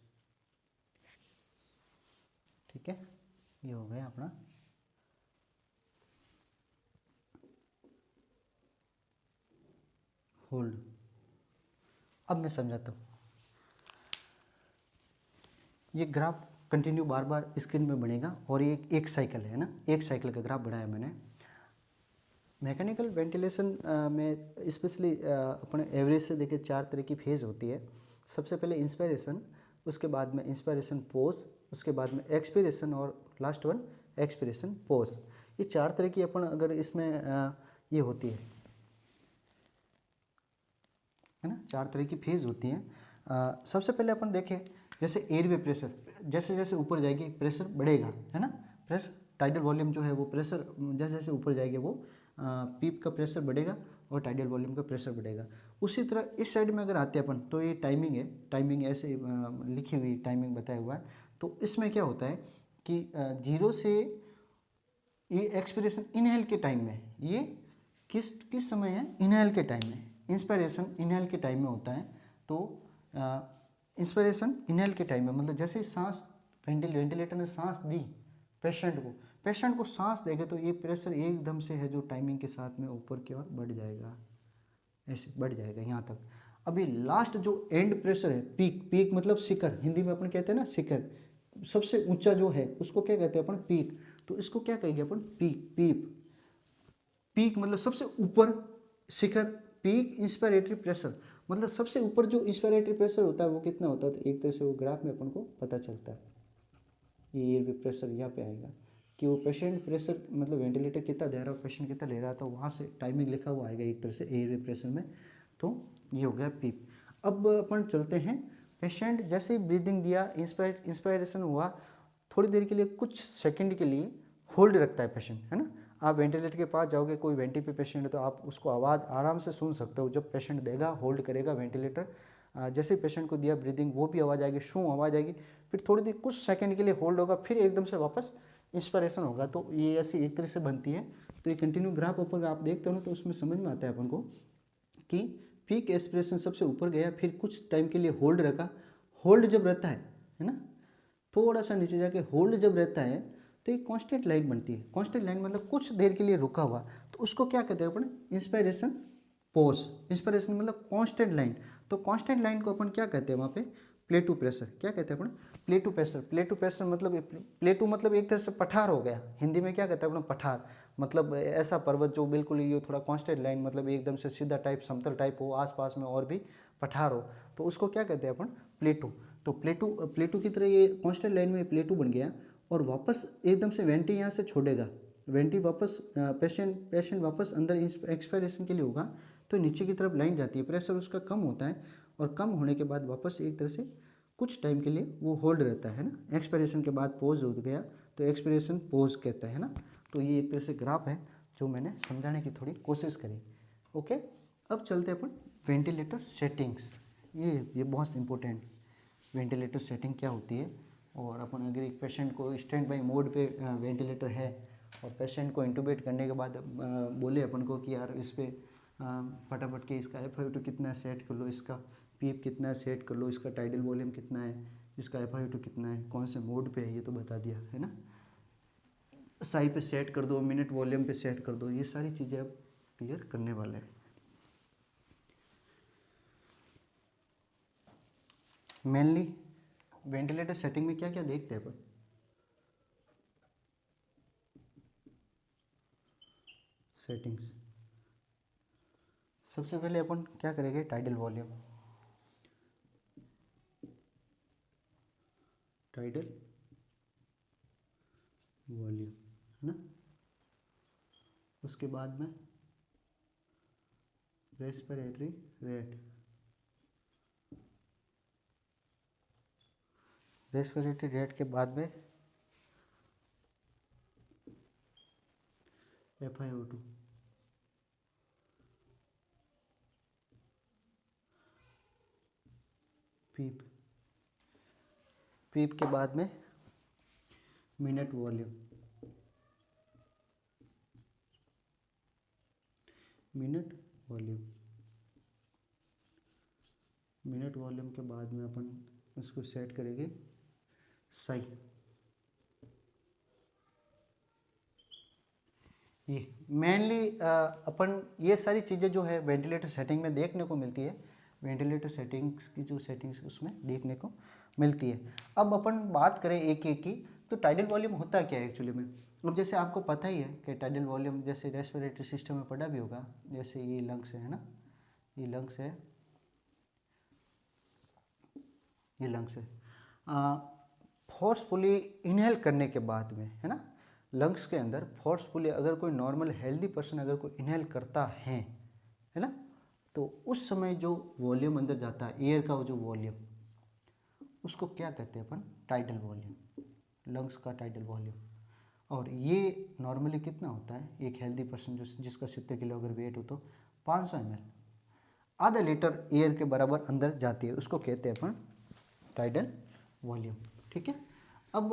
ठीक है। ये हो गया अपना होल्ड। अब मैं समझाता हूँ। ये ग्राफ कंटिन्यू बार बार स्क्रीन में बनेगा और ये एक साइकिल है ना, एक साइकिल का ग्राफ बनाया मैंने। मैकेनिकल वेंटिलेशन में स्पेशली अपने एवरेज से देखे 4 तरह की फेज होती है। सबसे पहले इंस्पायरेशन, उसके बाद में इंस्पायरेशन पोज, उसके बाद में एक्सपिरेशन, और लास्ट वन एक्सपिरेशन पोज। ये 4 तरह की अपन अगर इसमें ये होती है ना, 4 तरह की फेज होती हैं। सबसे पहले अपन देखें जैसे एयरवे प्रेशर, जैसे जैसे ऊपर जाएगी प्रेशर बढ़ेगा, है ना। प्रेशर टाइडल वॉल्यूम जो है वो प्रेशर जैसे जैसे ऊपर जाएगी वो पीप का प्रेशर बढ़ेगा और टाइडल वॉल्यूम का प्रेशर बढ़ेगा। उसी तरह इस साइड में अगर आते हैं अपन तो ये टाइमिंग है, टाइमिंग ऐसे लिखी हुई टाइमिंग बताया हुआ है। तो इसमें क्या होता है कि 0 से ये एक्सपिरेशन इनहेल के टाइम में, ये किस किस समय है, इनहेल के टाइम में। इंस्पायरेशन इनहेल के टाइम में होता है। तो इंस्पायरेशन इनहेल के टाइम में मतलब जैसे सांस वेंटिलेटर ने सांस दी पेशेंट को सांस देगा तो ये प्रेशर एकदम से है जो टाइमिंग के साथ में ऊपर की ओर बढ़ जाएगा, ऐसे बढ़ जाएगा यहाँ तक। अभी लास्ट जो एंड प्रेशर है, पीक, पीक मतलब शिखर, हिंदी में अपन कहते हैं ना शिखर, सबसे ऊंचा जो है उसको क्या कहते हैं अपन, पीक। तो इसको क्या कहेंगे अपन, पीक, पीप। पीक मतलब सबसे ऊपर, शिखर। पीक इंस्पिरेटरी प्रेशर मतलब सबसे ऊपर जो इंस्पिरेटरी प्रेशर होता है वो कितना होता है, तो एक तरह से वो ग्राफ में अपन को पता चलता है। ये एयर प्रेशर यहाँ पे आएगा कि वो पेशेंट प्रेशर मतलब वेंटिलेटर कितना दे रहा है, पेशेंट कितना ले रहा है, तो वहाँ से टाइमिंग लिखा हुआ आएगा एक तरह से एयर प्रेशर में। तो ये हो गया पीक। अब अपन चलते हैं, पेशेंट जैसे ही ब्रीदिंग दिया, इंस्पायरेशन हुआ, थोड़ी देर के लिए, कुछ सेकंड के लिए होल्ड रखता है पेशेंट, है ना। आप वेंटिलेटर के पास जाओगे, कोई वेंटी पे पेशेंट है तो आप उसको आवाज़ आराम से सुन सकते हो। जब पेशेंट देगा, होल्ड करेगा वेंटिलेटर, जैसे ही पेशेंट को दिया ब्रीदिंग, वो भी आवाज़ आएगी, शू आवाज़ आएगी, फिर थोड़ी देर कुछ सेकंड के लिए होल्ड होगा, फिर एकदम से वापस इंस्पिरेशन होगा। तो ये ऐसी एक तरह से बनती है। तो ये कंटिन्यू ग्राफ ऊपर आप देखते हो ना, तो उसमें समझ में आता है अपन को कि पीक एस्पिरेशन सबसे ऊपर गया, फिर कुछ टाइम के लिए होल्ड रखा। होल्ड जब रहता है ना, थोड़ा सा नीचे जाके होल्ड जब रहता है तो एक कांस्टेंट लाइन बनती है। कांस्टेंट लाइन मतलब कुछ देर के लिए रुका हुआ, तो उसको क्या कहते हैं अपन, इंस्पिरेशन पोज। इंस्पिरेशन मतलब कांस्टेंट लाइन, तो कांस्टेंट लाइन को अपन क्या कहते हैं वहाँ पे, प्लेटू प्रेशर। क्या कहते हैं अपन, प्लेटू प्रेशर। प्लेटू प्रेशर मतलब, प्लेटू मतलब एक तरह से पठार हो गया। हिंदी में क्या कहते हैं अपन, पठार। मतलब ऐसा पर्वत जो बिल्कुल ये थोड़ा कांस्टेंट लाइन, मतलब एकदम से सीधा टाइप, समतल टाइप हो, आसपास में और भी पठार हो, तो उसको क्या कहते हैं अपन, प्लेटू। तो प्लेटू की तरह ये कांस्टेंट लाइन में प्लेटू बन गया, और वापस एकदम से वेंटी यहाँ से छोड़ेगा, वेंटी वापस पेशेंट वापस अंदर एक्सपायरेशन के लिए होगा, तो नीचे की तरफ लाइन जाती है, प्रेशर उसका कम होता है, और कम होने के बाद वापस एक तरह से कुछ टाइम के लिए वो होल्ड रहता है ना। एक्सपायरेशन के बाद पोज हो गया, तो एक्सपायरेशन पोज कहता है ना। तो ये एक तरह से ग्राफ है जो मैंने समझाने की थोड़ी कोशिश करी। ओके, अब चलते हैं अपन वेंटिलेटर सेटिंग्स। ये बहुत इंपॉर्टेंट, वेंटिलेटर सेटिंग क्या होती है। और अपन अगर एक पेशेंट को स्टैंड बाई मोड पे वेंटिलेटर है, और पेशेंट को इंटूबेट करने के बाद बोले अपन को कि यार इस पर फटाफट के इसका FiO2 कितना है सेट कर लो, इसका पीप कितना है सेट कर लो, इसका टाइडल वॉल्यूम कितना है, इसका FiO2 कितना है, कौन से मोड पे है ये तो बता दिया है ना। साई पे सेट कर दो, मिनट वॉल्यूम पे सेट कर दो, ये सारी चीज़ें अब क्लियर करने वाले हैं। मेनली वेंटिलेटर सेटिंग में क्या क्या देखते हैं अपन, सेटिंग्स। सबसे पहले अपन क्या करेंगे, टाइडल वॉल्यूम। टाइडल वॉल्यूम है ना। उसके बाद में रेस्पिरेटरी रेट। रेस्पिरेटरी रेट के बाद में FiO2। पीप। पीप के बाद में minute volume. Minute volume. Minute volume के बाद में अपन इसको सेट करेंगे साई। ये मेनली अपन ये सारी चीज़ें जो है वेंटिलेटर सेटिंग में देखने को मिलती है। वेंटिलेटर सेटिंग्स की जो सेटिंग्स उसमें देखने को मिलती है। अब अपन बात करें एक एक की, तो टाइडल वॉल्यूम होता क्या है एक्चुअली में। अब जैसे आपको पता ही है कि टाइडल वॉल्यूम जैसे रेस्पिरेटरी सिस्टम में पढ़ा भी होगा, जैसे ये लंग्स है ना, ये लंग्स है, ये लंग्स है। फोर्सफुली इनहेल करने के बाद में है ना, लंग्स के अंदर फोर्सफुली अगर कोई नॉर्मल हेल्दी पर्सन अगर कोई इनहेल करता है ना, तो उस समय जो वॉल्यूम अंदर जाता है एयर का, वो जो वॉल्यूम, उसको क्या कहते हैं अपन, टाइडल वॉल्यूम, लंग्स का टाइडल वॉल्यूम। और ये नॉर्मली कितना होता है, एक हेल्दी पर्सन जो जिसका 70 किलो अगर वेट हो तो 500 ml, आधा लीटर एयर के बराबर अंदर जाती है, उसको कहते हैं अपन टाइडल वॉल्यूम। ठीक है। अब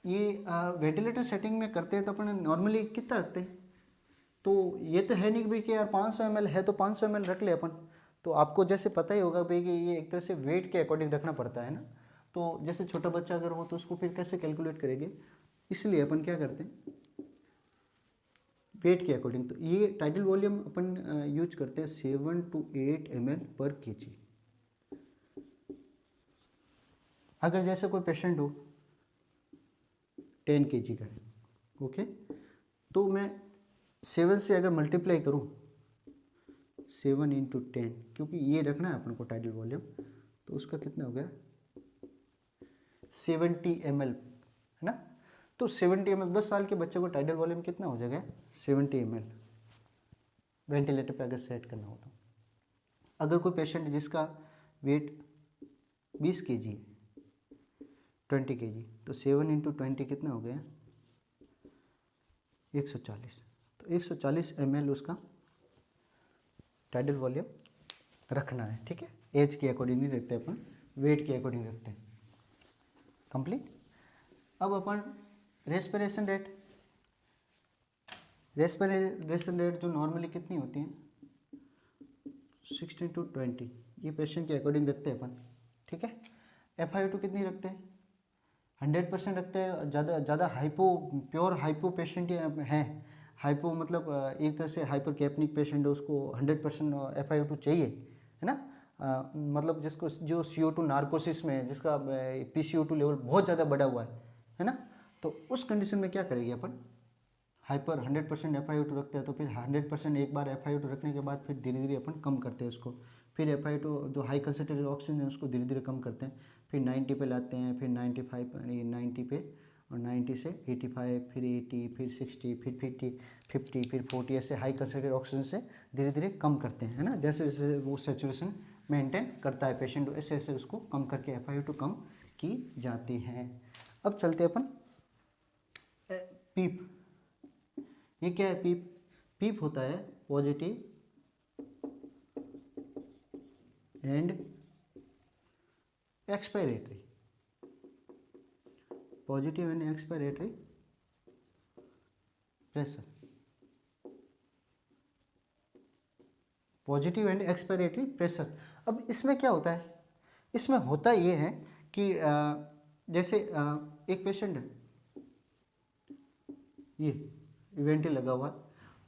ये वेंटिलेटर सेटिंग में करते हैं तो अपन नॉर्मली कितना रखते हैं, तो ये तो है नहीं कि भाई कि यार 500 ml है तो 500 ml रख ले अपन। तो आपको जैसे पता ही होगा भाई कि ये एक तरह से वेट के अकॉर्डिंग रखना पड़ता है ना। तो जैसे छोटा बच्चा अगर हो तो उसको फिर कैसे कैलकुलेट करेंगे, इसलिए अपन क्या करते हैं, वेट के अकॉर्डिंग। तो ये टाइडल वॉल्यूम अपन यूज करते हैं 7 to 8 ml पर kg। अगर जैसे कोई पेशेंट हो 10 kg का है। ओके, तो मैं 7 से अगर मल्टीप्लाई करूँ 7 इंटू 10, क्योंकि ये रखना है अपन को टाइडल वॉल्यूम, तो उसका कितना हो गया 70 ml है ना। तो 70 ml 10 साल के बच्चे को टाइडल वॉल्यूम कितना हो जाएगा 70 ml वेंटिलेटर पे अगर सेट करना हो तो। अगर कोई पेशेंट जिसका वेट 20 kg है 20 kg, तो 7 इंटू 20 कितना हो गया 140। तो 140 ml उसका टाइडल वॉल्यूम रखना है। ठीक है, एज के अकॉर्डिंग नहीं रखते अपन, वेट के अकॉर्डिंग रखते हैं। कंप्लीट। अब अपन रेस्पिरेशन रेट, रेस्पिरेशन रेट जो नॉर्मली कितनी होती है 16 to 20, ये पेशेंट के अकॉर्डिंग रखते हैं अपन। ठीक है, FiO2 कितनी रखते हैं 100% रखते हैं। ज़्यादा हाइपो, प्योर हाइपो पेशेंट हैं, हाइपो मतलब एक तरह से हाइपर कैपनिक पेशेंट है, उसको 100% FiO2 चाहिए है ना। मतलब जिसको जो CO2 नार्कोसिस में है, जिसका PCO2 लेवल बहुत ज़्यादा बढ़ा हुआ है ना, तो उस कंडीशन में क्या करेंगे अपन हाइपर 100% FiO2 रखते हैं। तो फिर 100% एक बार FiO2 रखने के बाद फिर धीरे धीरे अपन कम करते हैं उसको, फिर FiO2 जो हाई कंसनट्रेटेड ऑक्सीजन है उसको धीरे धीरे कम करते हैं, फिर 90 पे लाते हैं, फिर 95 90 पे, और 90 से 85, फिर 80, फिर 60, फिर 50, फिर 40, ऐसे हाई कंसनट्रेटेड ऑक्सीजन से धीरे धीरे कम करते हैं है ना। जैसे जैसे वो सैचुरेशन मेंटेन करता है पेशेंट, ऐसे ऐसे उसको कम करके FiO2 कम की जाती है। अब चलते हैं अपन पीप। ये क्या है पीप? पीप होता है positive and expiratory, positive and expiratory pressure, positive and expiratory pressure. अब इसमें क्या होता है, इसमें होता ये है कि जैसे एक पेशेंट है, ये इवेंट लगा हुआ,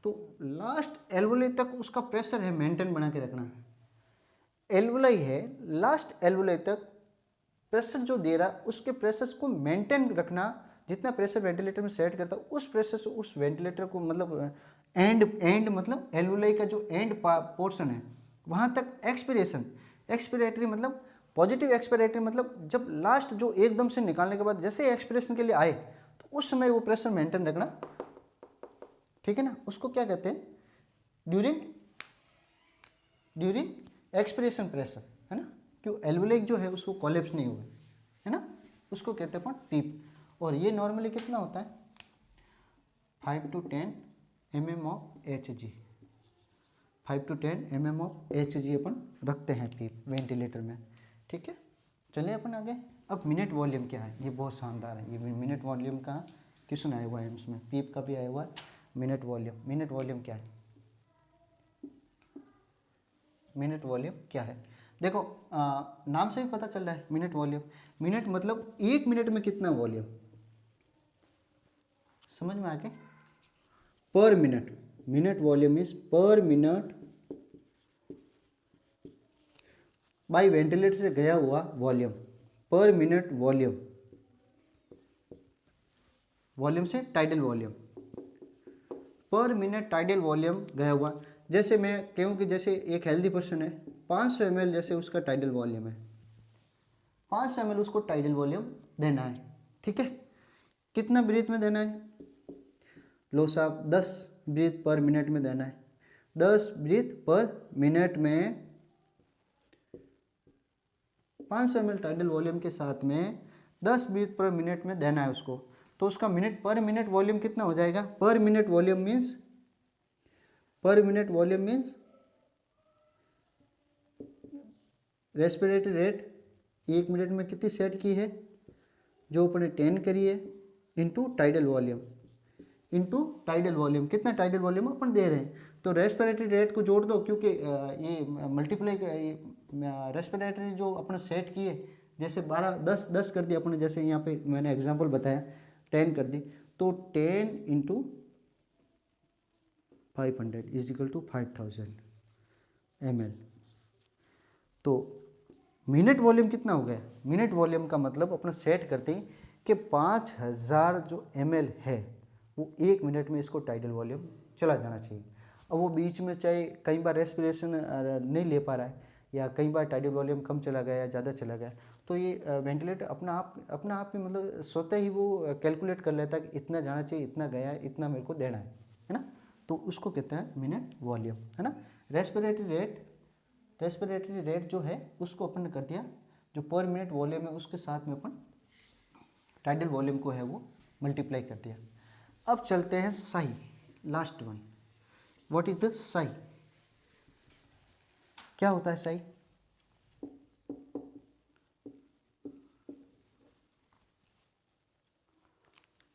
तो लास्ट एल्वोलाई तक उसका प्रेशर है मेंटेन बना के रखना है। एल्वोलाई है, लास्ट एल्वोलाई तक प्रेशर जो दे रहा उसके प्रेशर को मेंटेन रखना, जितना प्रेशर वेंटिलेटर में सेट करता है उस प्रेशर से उस वेंटिलेटर को मतलब एंड मतलब एल्वोलाई का जो एंड पोर्शन है वहाँ तक एक्सपिरेशन, एक्सपिरेटरी मतलब पॉजिटिव एक्सपिरेटरी मतलब जब लास्ट जो एकदम से निकालने के बाद जैसे एक्सपिरेशन के लिए आए तो उस समय वो प्रेशर मेंटेन रखना। ठीक है ना, उसको क्या कहते हैं ड्यूरिंग एक्सपिरेशन प्रेशर है ना, क्यों एल्वोलाई जो है उसको कोलैप्स नहीं हुआ है ना, उसको कहते हैं अपन पीप। और ये नॉर्मली कितना होता है 5 to 10 mm of Hg, 5 to 10 mm of Hg अपन रखते हैं पीप वेंटिलेटर में। ठीक है, चलिए अपन आगे। अब मिनट वॉल्यूम क्या है, ये बहुत शानदार है। ये मिनट वॉल्यूम का क्वेश्चन आया हुआ है इसमें, पीप का भी आया हुआ है। मिनट वॉल्यूम क्या है, मिनट वॉल्यूम क्या है? देखो नाम से भी पता चल रहा है मिनट वॉल्यूम। मिनट मतलब एक मिनट में कितना वॉल्यूम, समझ में आ गया? Per minute, minute volume is per minute by ventilator से गया हुआ volume, per minute volume, volume से tidal volume, per minute tidal volume गया हुआ। जैसे मैं कहूँ कि जैसे एक हेल्दी पर्सन है 500 ml जैसे उसका टाइडल वॉल्यूम है, 500 ml उसको टाइडल वॉल्यूम देना है। ठीक है, कितना ब्रीथ में देना है? लो साहब 10 ब्रीथ पर मिनट में देना है, 10 ब्रीथ पर मिनट में 500 ml टाइडल वॉल्यूम के साथ में 10 ब्रीथ पर मिनट में देना है उसको। तो उसका मिनट पर मिनट वॉल्यूम कितना हो जाएगा? पर minute volume means respiratory rate एक मिनट में कितनी सेट की है, जो अपने 10 करी है, इंटू टाइडल वॉल्यूम, कितना टाइडल वॉल्यूम अपन दे रहे हैं। तो रेस्पिरेटरी रेट को जोड़ दो, क्योंकि ये मल्टीप्लाई रेस्पिरेटरी जो अपने सेट किए, जैसे 10 कर दिया अपने, जैसे यहाँ पे मैंने एग्जांपल बताया 10 कर दी, तो 10 into 500 is equal to 5000 ml। तो मिनट वॉल्यूम कितना हो गया? मिनट वॉल्यूम का मतलब अपना सेट करते ही कि 5000 जो ml है वो 1 मिनट में इसको टाइडल वॉल्यूम चला जाना चाहिए। अब वो बीच में चाहे कई बार रेस्पिरेशन नहीं ले पा रहा है या कई बार टाइडल वॉल्यूम कम चला गया या ज़्यादा चला गया, तो ये वेंटिलेटर अपना आप ही मतलब स्वतः ही वो कैलकुलेट कर लेता है कि इतना जाना चाहिए, इतना गया है, इतना मेरे को देना है ना। तो उसको कहते हैं मिनट वॉल्यूम, है ना। रेस्पिरेटरी रेट जो है उसको अपन ने कर दिया, जो पर मिनट वॉल्यूम है उसके साथ में अपन टाइडल वॉल्यूम को है वो मल्टीप्लाई कर दिया। अब चलते हैं Sai, last one. What is the Sai? क्या होता है साई?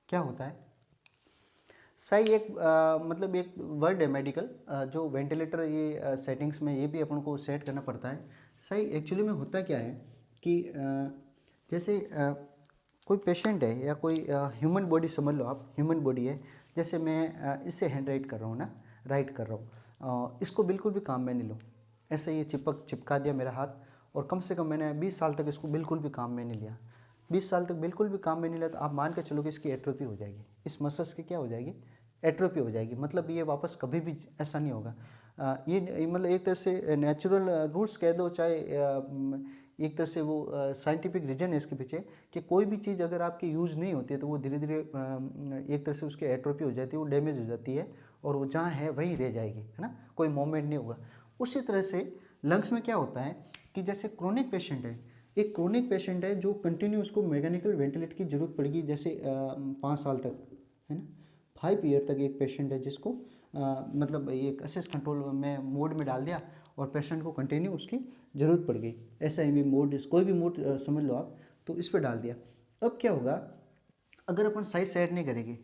क्या होता है साई? एक मतलब एक वर्ड है मेडिकल, जो वेंटिलेटर ये सेटिंग्स में ये भी अपन को सेट करना पड़ता है। साई एक्चुअली में होता क्या है कि जैसे कोई पेशेंट है या कोई ह्यूमन बॉडी समझ लो आप, ह्यूमन बॉडी है, जैसे मैं इससे हैंड राइट कर रहा हूँ ना, राइट कर रहा हूँ, इसको बिल्कुल भी काम में नहीं लो, ऐसे ये चिपका दिया मेरा हाथ, और कम से कम मैंने 20 साल तक इसको बिल्कुल भी काम में नहीं लिया, 20 साल तक बिल्कुल भी काम में नहीं लिया, तो आप मान के चलो कि इसकी एट्रोपी हो जाएगी, इस मसल्स की क्या हो जाएगी? एट्रोपी हो जाएगी। मतलब ये वापस कभी भी ऐसा नहीं होगा। ये मतलब एक तरह से नेचुरल रूल्स कह दो, चाहे एक तरह से वो साइंटिफिक रीजन है इसके पीछे, कि कोई भी चीज़ अगर आपकी यूज़ नहीं होती है तो वो धीरे धीरे एक तरह से उसकी एट्रोपी हो जाती है, वो डैमेज हो जाती है, और वो जहाँ है वहीं रह जाएगी, है ना, कोई मूवमेंट नहीं होगा। उसी तरह से लंग्स में क्या होता है कि जैसे क्रोनिक पेशेंट है, एक क्रोनिक पेशेंट है जो कंटिन्यू उसको मैकेनिकल वेंटिलेटर की जरूरत पड़ेगी, जैसे 5 साल तक, है ना, 5 ईयर तक एक पेशेंट है जिसको मतलब ये असिस्ट कंट्रोल में मोड में डाल दिया और पेशेंट को कंटिन्यू उसकी ज़रूरत पड़ गई, ऐसा ही भी मोड, कोई भी मोड समझ लो आप, तो इस पर डाल दिया। अब क्या होगा अगर अपन साइज सेट नहीं करेंगे,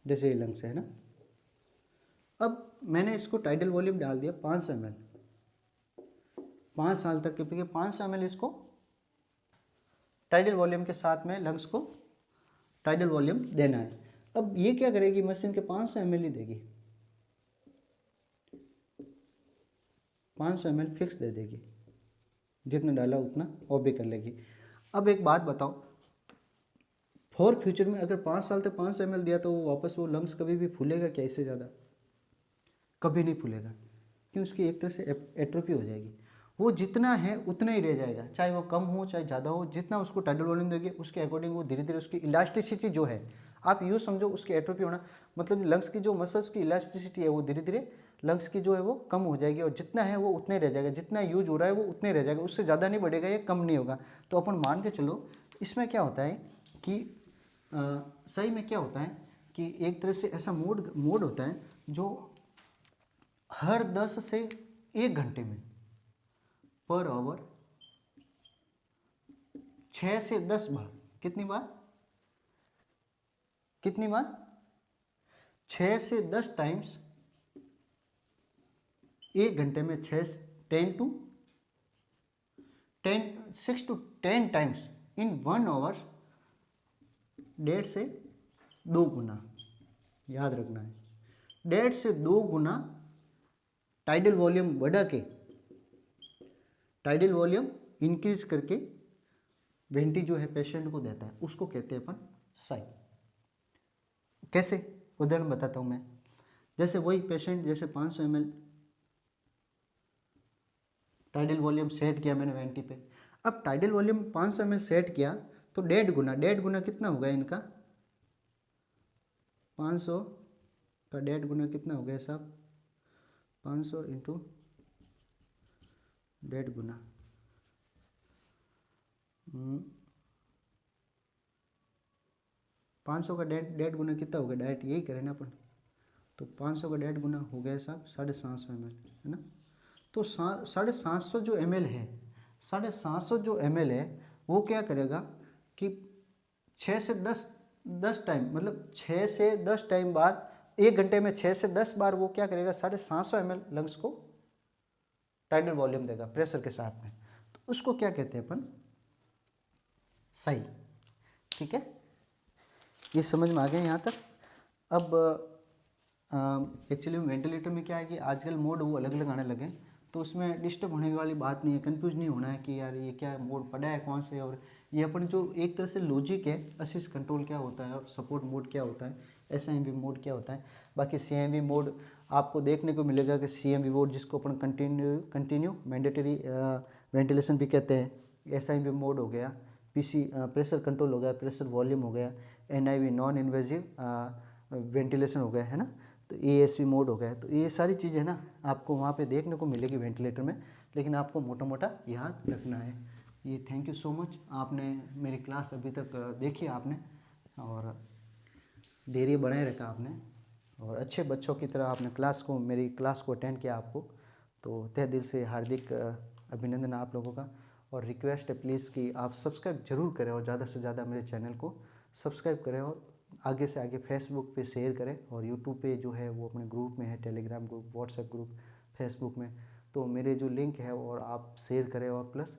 जैसे ये लंग्स है ना, अब मैंने इसको टाइडल वॉल्यूम डाल दिया 500 ml, 5 साल तक के 500 ml इसको टाइडल वॉल्यूम के साथ में लंग्स को टाइडल वॉल्यूम देना है। अब ये क्या करेगी, मशीन के 500 ml ही देगी, 500 ml फिक्स दे देगी, जितना डाला उतना और भी कर लेगी। अब एक बात बताओ, फॉर फ्यूचर में अगर 5 साल तक 500 ml दिया तो वो वापस वो लंग्स कभी भी फूलेगा क्या? इससे ज़्यादा कभी नहीं फूलेगा, क्यों? उसकी एक तरह से एट्रोफी हो जाएगी, वो जितना है उतना ही रह जाएगा, चाहे वो कम हो चाहे ज़्यादा हो, जितना उसको टाइडल वॉल्यूम देंगे उसके अकॉर्डिंग वो धीरे धीरे उसकी इलास्टिसिटी जो है, आप यूँ समझो उसकी एट्रोफी होना मतलब लंग्स की जो मसल्स की इलास्टिसिटी है वो धीरे धीरे लंग्स की जो है वो कम हो जाएगी, और जितना है वो उतना ही रह जाएगा, जितना यूज हो रहा है वो उतना ही रह जाएगा, उससे ज़्यादा नहीं बढ़ेगा या कम नहीं होगा। तो अपन मान के चलो इसमें क्या होता है कि सही में क्या होता है कि एक तरह से ऐसा मोड होता है जो हर 10 से 1 घंटे में पर आवर 6 से 10 बार, कितनी बार 6 से 10 टाइम्स 1 घंटे में 6 to 10 टाइम्स इन 1 आवर, 1.5 से 2 गुना, याद रखना है, 1.5 से 2 गुना टाइडल वॉल्यूम बढ़ा के, टाइडल वॉल्यूम इंक्रीज करके वेंटी जो है पेशेंट को देता है, उसको कहते हैं अपन साई। कैसे? उदाहरण बताता हूँ मैं। जैसे वही पेशेंट, जैसे 500 ml टाइडल वॉल्यूम सेट किया मैंने वेंटी पे, अब टाइडल वॉल्यूम 500 ml सेट किया तो 1.5 गुना कितना होगा इनका, 500 का 1.5 गुना कितना हो गया साहब, 500 इंटू 1.5 गुना 500 का 1.5 गुना कितना हो गया, डायरेक्ट यही करें ना अपन, तो 500 का 1.5 गुना हो गया साहब 750 ml, है ना। तो 750 जो ml है, 750 जो ml है वो क्या करेगा कि 6 से 10 टाइम, मतलब 6 से 10 टाइम बाद 1 घंटे में 6 से 10 बार वो क्या करेगा, 750 ml लंग्स को टाइडल वॉल्यूम देगा प्रेशर के साथ में, तो उसको क्या कहते हैं अपन, सही। ठीक है, ये समझ में आ गया यहाँ तक। अब एक्चुअली वेंटिलेटर में क्या है कि आजकल मोड वो अलग अलग आने लगे, तो उसमें डिस्टर्ब होने वाली बात नहीं है, कंफ्यूज नहीं होना है कि यार ये क्या मोड पड़ा है कौन से, और ये अपन जो एक तरह से लॉजिक है, असिस्ट कंट्रोल क्या होता है और सपोर्ट मोड क्या होता है, एसआईएमवी मोड क्या होता है। बाकी सीएमवी मोड आपको देखने को मिलेगा कि सीएमवी मोड जिसको अपन कंटिन्यू मैंडेटरी वेंटिलेशन भी कहते हैं, एसआईएमवी मोड हो गया, पीसी प्रेशर कंट्रोल हो गया, प्रेशर वॉल्यूम हो गया, एनआईवी नॉन इन्वेजिव वेंटिलेशन हो गया, है ना। तो एएसवी मोड हो गया। तो ये सारी चीज़ें ना आपको वहाँ पे देखने को मिलेगी वेंटिलेटर में, लेकिन आपको मोटा मोटा याद रखना है। ये थैंक यू सो मच, आपने मेरी क्लास अभी तक देखी आपने, और धैर्य बनाए रखा आपने, और अच्छे बच्चों की तरह आपने मेरी क्लास को अटेंड किया आपको। तो तहे दिल से हार्दिक अभिनंदन आप लोगों का, और रिक्वेस्ट है प्लीज़ कि आप सब्सक्राइब जरूर करें, और ज़्यादा से ज़्यादा मेरे चैनल को सब्सक्राइब करें, और आगे से आगे फेसबुक पे शेयर करें, और यूट्यूब पे जो है वो अपने ग्रुप में है, Telegram group, WhatsApp group, Facebook में, तो मेरे जो लिंक है और आप शेयर करें, और प्लस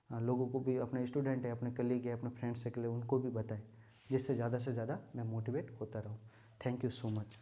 लोगों को भी, अपने स्टूडेंट है, अपने कलीग है, अपने फ्रेंड सर्कल है, उनको भी बताएं, जिससे ज़्यादा से ज़्यादा मैं मोटिवेट होता रहूँ। Thank you so much.